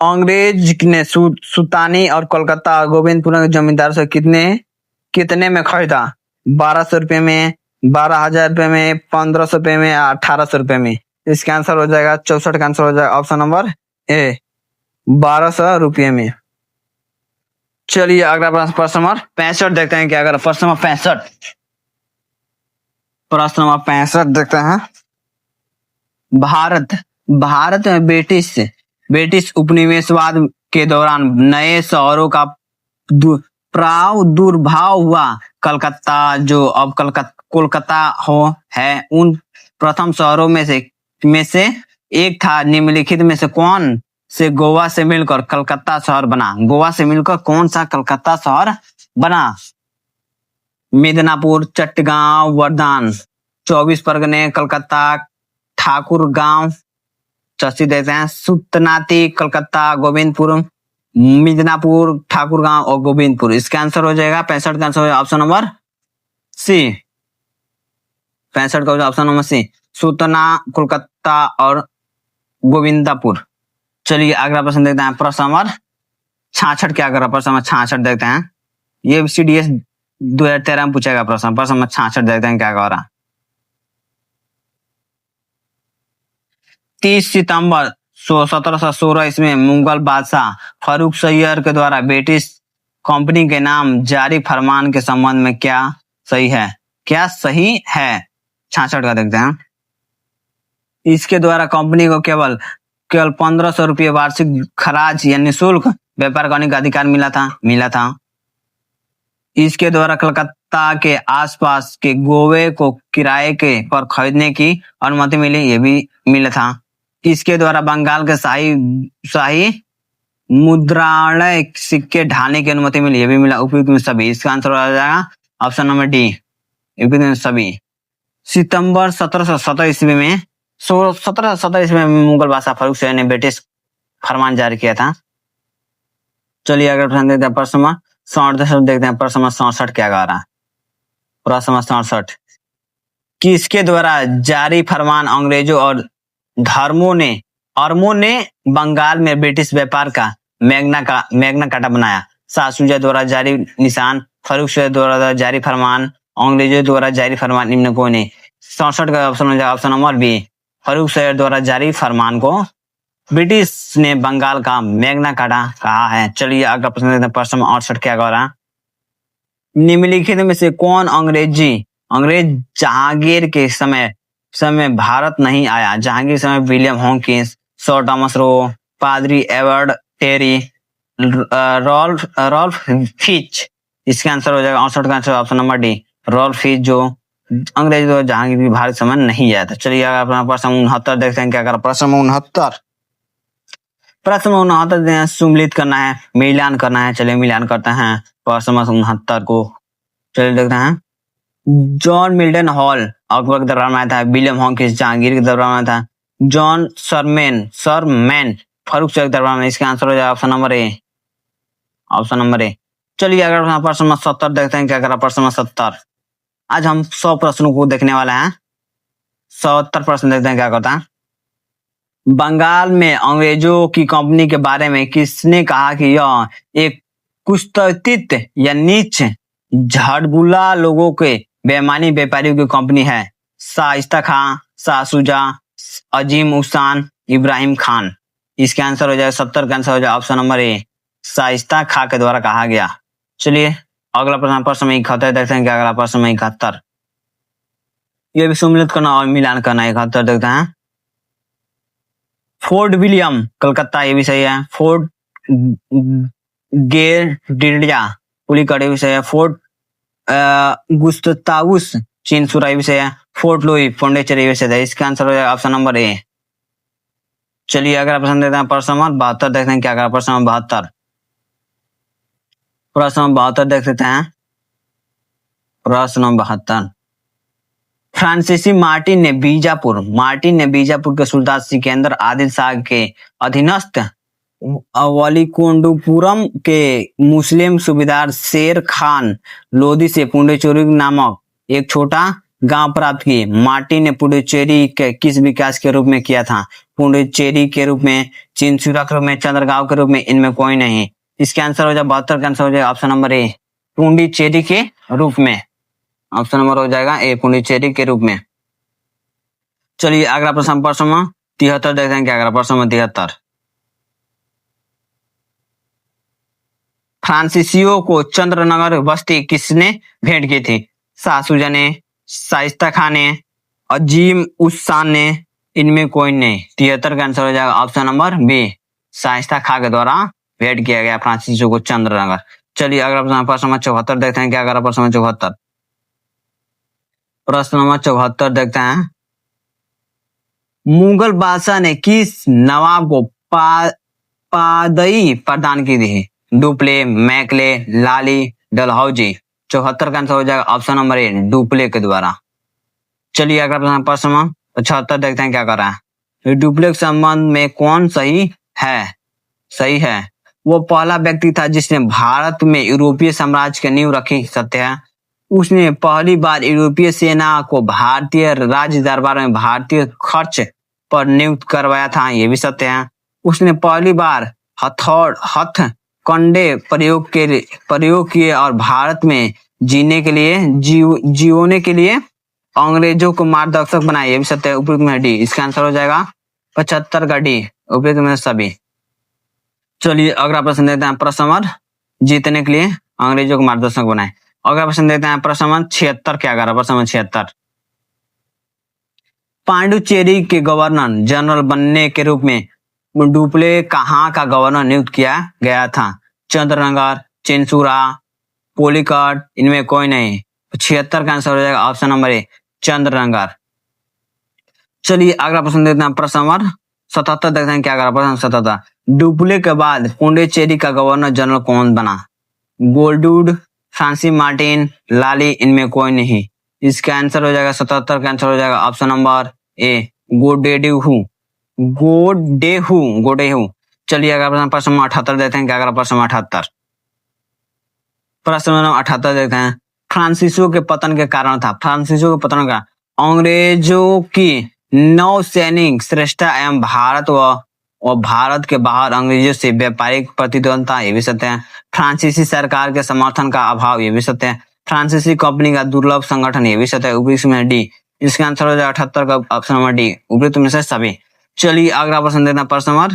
अंग्रेज ने सुल्तानी और कोलकाता और गोविंदपुरम के जमींदार से कितने में खरीदा? 1200 रुपए में, 12,000 रुपए में, 1500 रुपए में, 1800 रुपए में। इसका आंसर हो जाएगा 64 का आंसर हो जाएगा ऑप्शन नंबर ए 1200 रुपये में। चलिए अगला प्रश्न नंबर 65 देखते हैं क्या अगर प्रश्न नंबर 65 देखते हैं। भारत में ब्रिटिश उपनिवेशवाद के दौरान नए शहरों का प्रादुर्भाव हुआ। कलकत्ता जो अब कोलकाता है उन प्रथम शहरों में से एक था। निम्नलिखित में से कौन से गोवा से मिलकर कलकत्ता शहर बना? गोवा से मिलकर कौन सा कलकत्ता शहर बना? मिदनापुर, चट्टगांव, वर्धमान, 24 परगने, कलकत्ता, ठाकुर गांव। चौथी देते हैं सुल्तानाती कलकत्ता, गोविंदपुरम, मिदनापुर, ठाकुर गांव और गोविंदपुर। इसका आंसर हो जाएगा 65 का आंसर हो जाएगा ऑप्शन नंबर सी। 65 का option number C Sultana, Kolkata और गोविंदापुर। चलिए अगला प्रश्न देखते हैं, प्रश्न नंबर 66 क्या कर रहा है? प्रश्न नंबर 66 देखते हैं, ये CDS 2013 में पूछेगा प्रश्न नंबर 66 देखते हैं क्या कर रहा है। 30 सितंबर 1716 ईस्वी में मुगल बादशाह फारूक सैयर के द्वारा ब्रिटिश कंपनी के नाम जारी फरमान के संबंध में क्या सही है? 66 का देखते हैं। इसके द्वारा कंपनी को केवल 1500 रुपये वार्षिक खराज या निःशुल्क व्यापार करने का अधिकार मिला था। इसके द्वारा कलकत्ता के आसपास के गोवे को किराए के पर खरीदने की अनुमति मिली, ये भी मिला था। इसके द्वारा बंगाल के शाही मुद्रालय सिक्के ढालने की अनुमति मिली, ये भी मिला। उपयुक्त में सभी। इसका आंसर हो जाएगा ऑप्शन नंबर डी उपयुक्त में सभी। सितंबर 1717 ईस्वी में 1717 ईस्वी में मुगल बादशाह फारूक सैयद ने ब्रिटिश फरमान जारी किया था। चलिए अगर प्रश्न देखते हैं, प्रश्न नंबर 67 देखते हैं। प्रश्न नंबर 67 क्या कह रहा है? प्रश्न नंबर 67, किसके द्वारा जारी फरमान अंग्रेजों और अरमों ने बंगाल में ब्रिटिश व्यापार का मैग्ना कार्टा बनाया? शाह शुजा द्वारा जारी निशान, फारूक सैयद द्वारा जारी फरमान, अंग्रेजों द्वारा जारी फरमान, निम्न कोई नहीं। 67 का ऑप्शन हो जाएगा option number B Farrukhsiyar द्वारा जारी फरमान को ब्रिटिश ने बंगाल का मैग्ना कार्टा कहा है। चलिए अगला प्रश्न देखते हैं, प्रश्न नंबर 68 क्या कह रहा है। निम्नलिखित में से कौन अंग्रेज जहांगीर के समय भारत नहीं आया? जहांगीर समय William Hawkins, sir Thomas Roe, पादरी एडवर्ड टेरी, रॉल्फ फिच। इसका आंसर हो जाएगा 68 का answer option number D Ralph Fitch, जो अंग्रेज तो जहांगीर भी भारत समय नहीं आया था। चलिए अपना प्रश्न 69 देखते हैं क्या कर। प्रश्न 69 सुमिलित करना है, मिलान करना है। चलिए मिलान करते हैं प्रश्न 69 को। चलिए देखते हैं, जॉन मिल्टन हॉल अकबर के दरबार में आया था, विलियम हॉकिंस जहांगीर के दरबार में आया था, जॉन सरमैन फारूक सैयद के दरबार में। इसका आंसर हो जाएगा ऑप्शन नंबर ए। चलिए अगर प्रश्न नंबर 70 देखते हैं क्या करा। प्रश्न नंबर 70, आज हम 100 प्रश्नों को देखने वाले हैं। 70 प्रश्न देखते हैं क्या करता है। बंगाल में अंग्रेजों की कंपनी के बारे में किसने कहा कि यह एक कुत्सित या नीच झड़बुला लोगों के बेईमानी व्यापारियों की कंपनी है? शाइस्ता खां, शाह शुजा, अजीम उस-शान, इब्राहिम खान। इसका आंसर हो जाएगा 70 का आंसर हो जाएगा ऑप्शन नंबर ए शाइस्ता खां के द्वारा कहा गया। चलिए अगला प्रश्न प्रश्न में 71 देखते हैं क्या अगला प्रश्न में 71 ये भी सम्मिलित करना और मिलान करना 71 देखते हैं। फोर्ट विलियम कलकत्ता ये भी सही है। फोर्ट गेडिया पुलिकट ये भी सही है। फोर्ट गुस्तावुस चिनसुरा ये भी सही है। फोर्ट लुई पौंडीचेरी ये भी सही है। इसका आंसर हो जाएगा ऑप्शन नंबर ए। चलिए अगला प्रश्न देते हैं प्रश्न नंबर 72 देखते हैं क्या अगला प्रश्न नंबर 72 प्रश्न नंबर 72 देख सकते हैं। प्रश्न नंबर 72 फ्रांसीसी मार्टिन ने बीजापुर के सुल्तान सिकंदर आदिल शाह के अधीनस्थ वलीकुंडपुरम के मुस्लिम सूबेदार शेर खान लोदी से पुडुचेरी नामक एक छोटा गांव प्राप्त की। मार्टिन ने पुडुचेरी के किस विकास के रूप में किया था? पुडुचेरी के रूप में, चिनसुरा के रूप में, चंद्रगांव के रूप में, इनमें कोई नहीं। इसके आंसर हो जाए 72 का आंसर हो जाएगा ऑप्शन नंबर ए पुडुचेरी के रूप में। ऑप्शन नंबर हो जाएगा ए पुडुचेरी के रूप में। चलिए अगला प्रश्न प्रश्न नंबर 73 देखते हैं क्या अगला प्रश्न नंबर 73 फ्रांसीसियों को चंद्रनगर बस्ती किसने भेंट की थी? शाह सुजा ने, शाइस्ता खान ने, अजीम उस शान ने, इनमें कोई नहीं। 73 का आंसर हो जाएगा option number B Shaista Khan के द्वारा भेंट किया गया फ्रांसीसियों को चंद्रनगर। चलिए अगला प्रश्न नंबर 74 देखते हैं क्या अगला प्रश्न नंबर 74 प्रश्न नंबर 74 देखते हैं। मुगल बादशाह ने किस नवाब को पादई प्रदान की थी? डुप्ले, मैकले, लाली, डलहौजी। 74 का आंसर हो जाएगा ऑप्शन नंबर ए डुप्ले के द्वारा। चलिए अगला प्रश्न नंबर 75 देखते हैं क्या कर रहा है। डुप्ले के संबंध में कौन सही है? वो पहला व्यक्ति था जिसने भारत में यूरोपीय साम्राज्य की नींव रखी। सत्य है। उसने पहली बार यूरोपीय सेना को भारतीय राज्य दरबार में भारतीय खर्च पर नियुक्त करवाया था। ये भी सत्य है। उसने पहली बार हथकंडे प्रयोग किए और भारत में जीने के लिए अंग्रेजों को मार्गदर्शक बनाया। ये भी सत्य है। उपयुक्त में डी। इसका आंसर हो जाएगा 75 का डी उपयुक्त में सभी। चलिए अगला प्रश्न देते हैं। प्रश्न नंबर जीतने के लिए अंग्रेजों को मार्गदर्शक बनाए। अगला प्रश्न देते हैं प्रश्न नंबर 76 क्या कर रहा है? प्रश्न नंबर 76 पांडुचेरी के गवर्नर जनरल बनने के रूप में डुप्ले कहाँ का गवर्नर नियुक्त किया गया था? चंद्रनगर, चिनसुरा, पुलिकट, इनमें कोई नहीं। 76 का आंसर हो जाएगा ऑप्शन नंबर ए चंद्रनगर। चलिए अगला प्रश्न देते हैं। प्रश्न नंबर 77 देखते हैं क्या कर रहा है? प्रश्न 77 डुप्ले के बाद पुडुचेरी का गवर्नर जनरल कौन बना? गोल्डुड, फ्रांसिस मार्टिन, लाली, इनमें कोई नहीं। इसका आंसर हो जाएगा 77 का आंसर हो जाएगा ऑप्शन नंबर ए गोडेहू। चलिए अगला प्रश्न नंबर 78 देखते हैं क्या अगला प्रश्न नंबर 78 प्रश्न नंबर 78 देखते हैं। फ्रांसीसियों के पतन के कारण था। फ्रांसीसियों के पतन का अंग्रेजों की नौसैनिक श्रेष्ठता एवं भारत के बाहर अंग्रेजों से व्यापारिक प्रतिद्वंदता। ये भी सत्य है। फ्रांसीसी सरकार के समर्थन का अभाव। ये भी सत्य है। फ्रांसीसी कंपनी का दुर्लभ संगठन। ये भी सत्य है। उपयुक्त में डी। इसका आंसर हो जाएगा 78 का ऑप्शन नंबर डी उपयुक्त में से सभी। चलिए अगला प्रश्न देना प्रश्न नंबर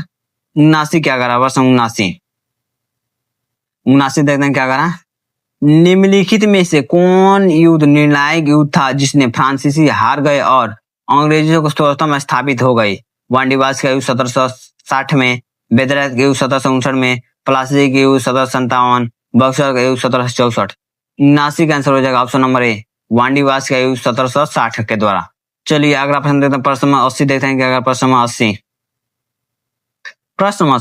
79 क्या करा? प्रश्न 79 देखते हैं क्या करा। निम्नलिखित में से कौन युद्ध निर्णायक युद्ध था जिसने फ्रांसीसी हार गए और अंग्रेजों को स्वतंत्रता में स्थापित हो गई? वांडीवास का युद्ध 1760 में, बेदरैत का युद्ध 1759 में, प्लासी का युद्ध 1757, बक्सर का युद्ध 1764। 79 का आंसर हो जाएगा ऑप्शन नंबर ए वांडीवास का युद्ध 1760 के द्वारा। चलिए अगला प्रश्न देखते हैं। प्रश्न नंबर 80 देखते हैं क्या? प्रश्न नंबर 80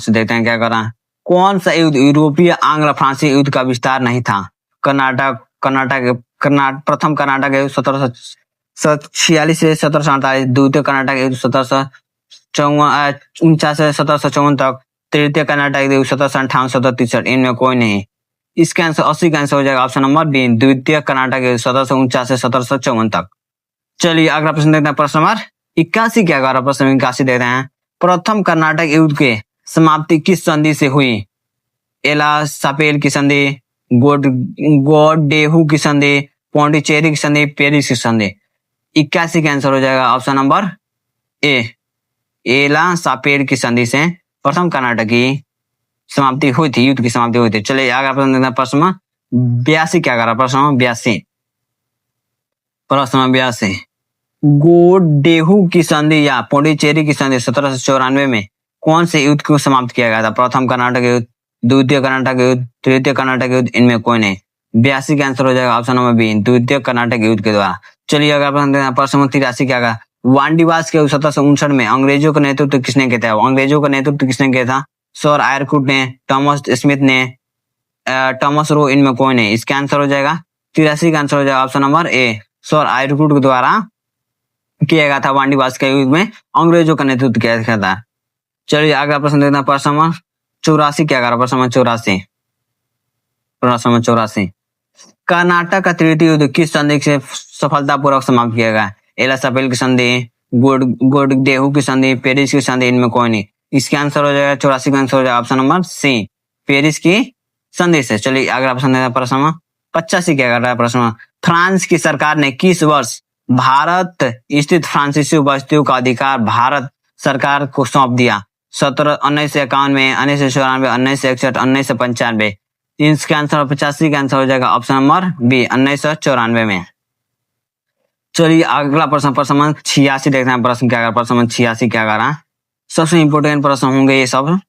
देखते हैं क्या कर रहा है। कौन सा युद्ध यूरोपीय आंग्ल फ्रांसीसी युद्ध का विस्तार नहीं था? प्रथम कर्नाटक युद्ध 1746 से 1748, द्वितीय कर्नाटक युद्ध 1749 से 1754 तक, तृतीय कर्नाटक युद्ध 1758 1763। इनमें कोई नहीं। इसका आंसर 80 का आंसर हो जाएगा ऑप्शन नंबर बी द्वितीय कर्नाटक युद्ध 1749 से 1754 तक। चलिए अगला प्रश्न देखते हैं। प्रश्न नंबर 81 क्या कर रहा है? प्रश्न 81 देखते हैं। प्रथम कर्नाटक युद्ध के समाप्ति किस संधि से हुई? एला सापेल की संधि, गोडेहू की संधि, पौंडीचेरी की संधि, पेरिस की संधि। 81 का आंसर हो जाएगा ऑप्शन नंबर ए एला सापेल की संधि से प्रथम कर्नाटक की समाप्ति हुई थी, युद्ध की समाप्ति हुई थी। चलिए आगे प्रश्न देखते हैं। प्रश्न 82 क्या करा प्रश्न नंबर 82। प्रश्न नंबर 82, गोडेहू की संधि या पुडुचेरी की संधि 1794 में कौन से युद्ध को समाप्त किया गया था? प्रथम कर्नाटक युद्ध, द्वितीय कर्नाटक युद्ध, तृतीय कर्नाटक युद्ध, इनमें कोई नहीं। 82 का आंसर हो जाएगा ऑप्शन नंबर बी, द्वितीय कर्नाटक युद्ध के द्वारा। चलिए अगर प्रश्न नंबर 83 क्या कहा? वांडीवास के 1759 में अंग्रेजों का नेतृत्व किसने किया था? अंग्रेजों का नेतृत्व किसने किया था? सर आयरकुट ने, थॉमस स्मिथ ने, थॉमस रो, इनमें कोई नहीं। इसका आंसर हो जाएगा 83 का आंसर हो जाएगा ऑप्शन नंबर ए, सर आयरकुट के द्वारा किया गया था वांडीवास के युद्ध में अंग्रेजों का नेतृत्व किया गया था। चलिए अगला प्रश्न देखना, प्रश्न नंबर 84 क्या करा? प्रश्न नंबर 84, प्रश्न नंबर 84, कर्नाटक का तृतीय युद्ध किस संधि से सफलतापूर्वक समाप्त किया गया? एलासापेल की संधि, गोडडेहू की संधि, पेरिस की संधि, इनमें कोई नहीं। इसका आंसर हो जाएगा 84 का आंसर हो जाएगा ऑप्शन नंबर सी, पेरिस की संधि से। चलिए अगला प्रश्न देखना, प्रश्न नंबर 85 क्या कर रहा है? प्रश्न, फ्रांस की सरकार ने किस वर्ष भारत स्थित फ्रांसीसी बस्तियों का अधिकार भारत सरकार को सौंप दिया? 1951 में, 1994, 1961, 1995। इसका आंसर 85 का आंसर हो जाएगा ऑप्शन नंबर बी, 1994 में। चलिए अगला प्रश्न, प्रश्न नंबर 86 देखते हैं। प्रश्न क्या कर, प्रश्न नंबर 86 क्या कर रहा है? सबसे इंपोर्टेंट प्रश्न होंगे ये सब।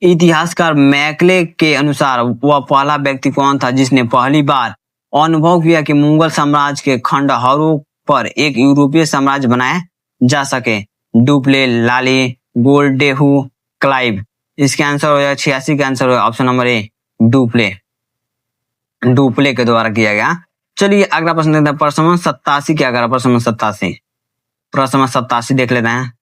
इतिहासकार मैकले के अनुसार वह पहला व्यक्ति कौन था जिसने पहली बार अनुभव किया कि मुगल साम्राज्य के खंडहरों पर एक यूरोपीय साम्राज्य बनाया जा सके? Dupleix, Lally, Godeheu, Clive. इसका आंसर हो जाएगा 86 का आंसर हो जाएगा option number A, Dupleix, Dupleix के द्वारा किया गया। चलिए अगला प्रश्न देखते हैं, प्रश्न नंबर 87 क्या करा? प्रश्न नंबर 87, प्रश्न नंबर 87 देख लेते हैं।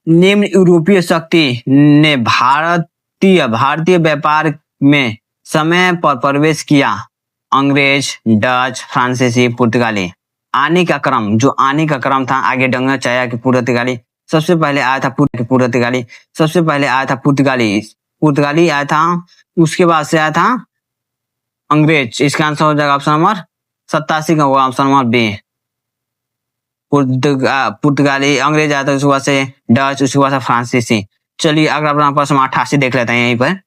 निम्न यूरोपीय शक्ति ने भारतीय व्यापार में समय पर प्रवेश किया? अंग्रेज, डच, फ्रांसीसी, पुर्तगाली। आने का क्रम, जो आने का क्रम था, आगे डंगा चाया कि पुर्तगाली सबसे पहले आया था, पुर्तगाली सबसे पहले आया था, पुर्तगाली आया था, उसके बाद से आया था अंग्रेज। इसका आंसर हो जाएगा ऑप्शन नंबर 87 का होगा ऑप्शन नंबर बी, पुर्तगाली, अंग्रेज आया था, उसके बाद से डच, उसके बाद से फ्रांसीसी। चलिए अगला प्रश्न 88 देख लेते हैं। यहीं पर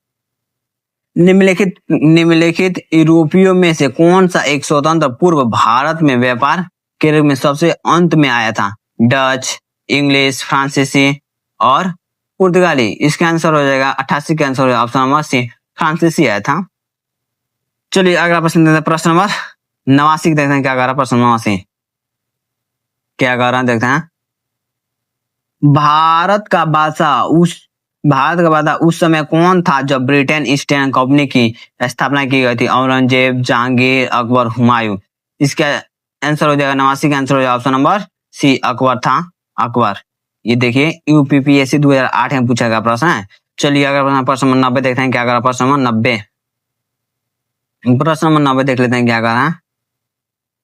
निम्नलिखित यूरोपियों में से कौन सा एक स्वतंत्र पूर्व भारत में व्यापार के रूप में सबसे अंत में आया था? डच, इंग्लिश, फ्रांसीसी और पुर्तगाली। इसका आंसर हो जाएगा 88 का आंसर हो जाएगा ऑप्शन नंबर सी, फ्रांसीसी आया था। चलिए अगला प्रश्न देखते हैं, प्रश्न नंबर 89 देखते हैं क्या कर रहा है? प्रश्न 89 क्या कर रहा है देखते हैं। भारत का बादशाह उस समय कौन था जब ब्रिटेन ईस्ट इंडिया कंपनी की स्थापना की गई थी? औरंगजेब, जहांगीर, अकबर, हुमायूं। इसका आंसर हो जाएगा 89 का आंसर हो जाएगा ऑप्शन नंबर सी, अकबर था, अकबर। ये देखिए यूपीपीएससी 2008 में पूछा गया प्रश्न है। चलिए अगर प्रश्न नंबर 90 देखते हैं क्या कर रहा है? प्रश्न नंबर 90, प्रश्न नंबर 90 देख लेते हैं क्या कर रहा है।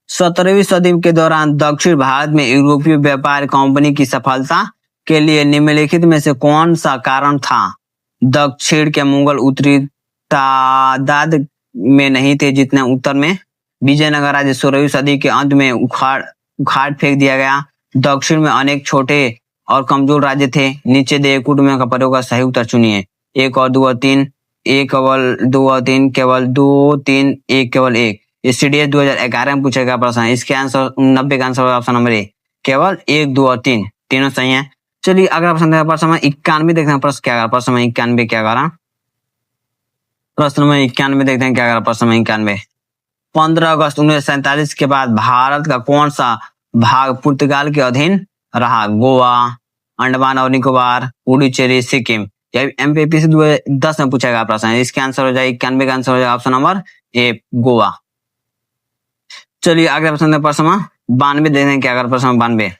17वीं सदी के दौरान दक्षिण भारत में यूरोपीय व्यापार कंपनी की सफलता के लिए निम्नलिखित में से कौन सा कारण था? दक्षिण के मुगल उत्तरी तादाद में नहीं थे जितने उत्तर में। विजयनगर राज्य 16वीं सदी के अंत में उखाड़ फेंक दिया गया। दक्षिण में अनेक छोटे और कमजोर राज्य थे। नीचे दिए कूट में का प्रयोग का सही उत्तर चुनिए। 1 और 2 और 3, 1 केवल 2 और 3, केवल 2, 3, 1 केवल 1। सीडीएस 2011 में पूछा गया प्रश्न है। इसके आंसर 90 का आंसर ऑप्शन नंबर ए, केवल 1, 2 और 3 तीनों सही है। चलिए अगला प्रश्न देखते हैं, प्रश्न नंबर 91 देखते हैं। प्रश्न क्या कर, प्रश्न नंबर 91 क्या कर रहा? प्रश्न नंबर 91 देखते हैं क्या कर रहा? प्रश्न नंबर 91, 15 अगस्त 1947 के बाद भारत का कौन सा भाग पुर्तगाल के अधीन रहा? गोवा, अंडमान और निकोबार, पुडुचेरी, सिक्किम। एमपीएससी 2010 में पूछा गया प्रश्न है। इसके आंसर हो जाएगा 91 का आंसर हो जाएगा ऑप्शन नंबर ए, गोवा। चलिए अगला प्रश्न, प्रश्न नंबर 92 देखते हैं क्या कर? प्रश्न नंबर 92,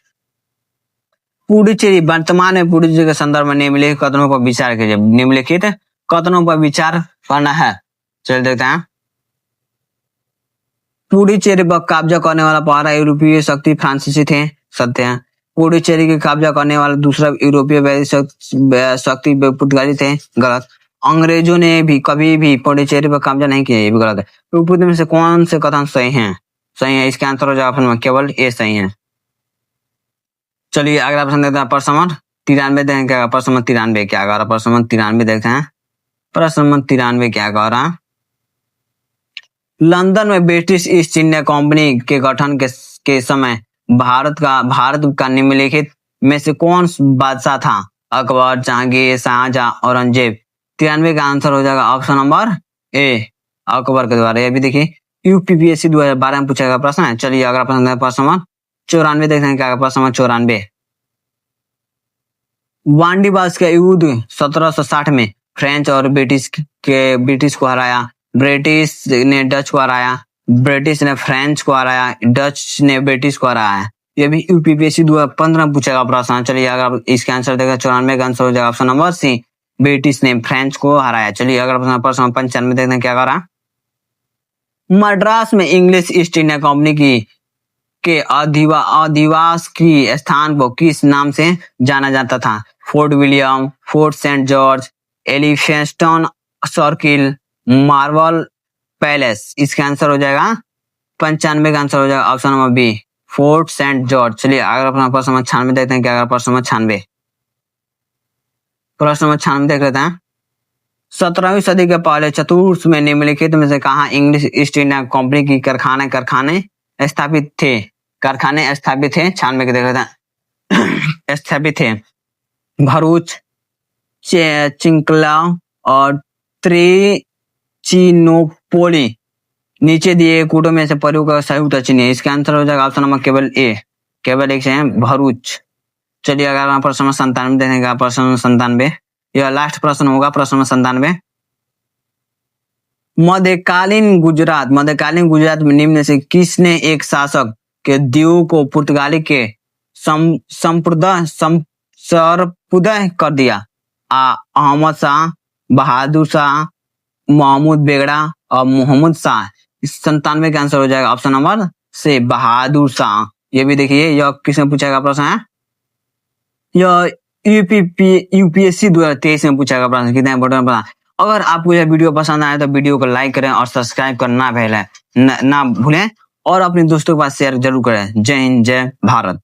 पुडुचेरी वर्तमान में पुडुचेरी के संदर्भ में निम्नलिखित कथनों पर विचार कीजिए। निम्नलिखित कथनों पर विचार करना है। चलिए देखते हैं। पुडुचेरी पर कब्जा करने वाला पहला यूरोपीय शक्ति फ्रांसीसी थे, सत्य है। पुडुचेरी के कब्जा करने वाला दूसरा यूरोपीय शक्ति पुर्तगाली थे, गलत। अंग्रेजों ने भी कभी भी पुडुचेरी पर कब्जा नहीं किया, ये भी गलत है। ऊपर में से कौन से कथन सही हैं? सही है। इसका आंसर हो जाएगा केवल ए सही है। चलिए अगला प्रश्न देखते हैं। प्रश्न नंबर 93 देखें क्या? प्रश्न नंबर 93 क्या कह रहा? प्रश्न नंबर 93 देखते हैं। प्रश्न नंबर 93 क्या कह रहा? लंदन में ब्रिटिश ईस्ट इंडिया कंपनी के गठन के समय भारत का निम्नलिखित में से कौन बादशाह था? अकबर, जहांगीर, शाहजहां, औरंगजेब। 93 का आंसर हो जाएगा ऑप्शन नंबर ए, अकबर के द्वारा। ये भी देखिए यूपीपीएससी 2012 में पूछा गया प्रश्न है। चलिए अगला प्रश्न नंबर 94 देखते हैं क्या प्रश्न नंबर 94। वांडीबास के युद्ध 1760 में फ्रेंच और ब्रिटिश को हराया। ब्रिटिश ने डच को हराया, ब्रिटिश ने फ्रेंच को हराया, डच ने ब्रिटिश को हराया। ये भी यूपीपीएससी 2015 में पूछेगा प्रश्न। चलिए अगर इसके आंसर देगा 94 का आंसर हो जाएगा ऑप्शन नंबर सी, ब्रिटिश ने फ्रेंच को हराया। चलिए अगर प्रश्न 95 देखते हैं क्या करा। मद्रास में इंग्लिश ईस्ट इंडिया कंपनी के अधिवास की स्थान को किस नाम से जाना जाता था? Fort William, Fort Saint George, Elphinstone circle, marble palace. इसका आंसर हो जाएगा 95 का आंसर हो जाएगा option number B, Fort Saint George. चलिए अगर अपना प्रश्न नंबर 96 देखते हैं क्या अगर प्रश्न नंबर 96 देख लेते हैं। 17वीं सदी के पहले चतुर्थ में निम्नलिखित में से कहाँ इंग्लिश ईस्ट इंडिया कंपनी की कारखाने स्थापित थे? 96 के देख लेते हैं। स्थापित थे भरूच, चिंकला और त्रिचिनोपोली। नीचे दिए कूटों में से प्रयोग का सही उत्तर चुनिए। इसका आंसर हो जाएगा ऑप्शन नंबर केवल एक से है भरूच। चलिए अगर प्रश्न नंबर 97 देखेगा प्रश्न नंबर 97, यह लास्ट प्रश्न होगा प्रश्न नंबर 97। मध्यकालीन गुजरात में निम्न से किसने एक शासक के दीव को पुर्तगाली के सरपुदय कर दिया? अहमद शाह, बहादुर शाह, महमूद बेगड़ा और मोहम्मद शाह। 97 का आंसर हो जाएगा ऑप्शन नंबर से बहादुर शाह। ये भी देखिए यह किसने पूछा गया प्रश्न है? यह यूपीएससी 2023 में पूछा गया प्रश्न। कितना इंपोर्टेंट प्रश्न। अगर आपको यह वीडियो पसंद आए तो वीडियो को लाइक करें और सब्सक्राइब करना ना भूलें और अपने दोस्तों के पास शेयर जरूर करें। जय हिंद, जय भारत।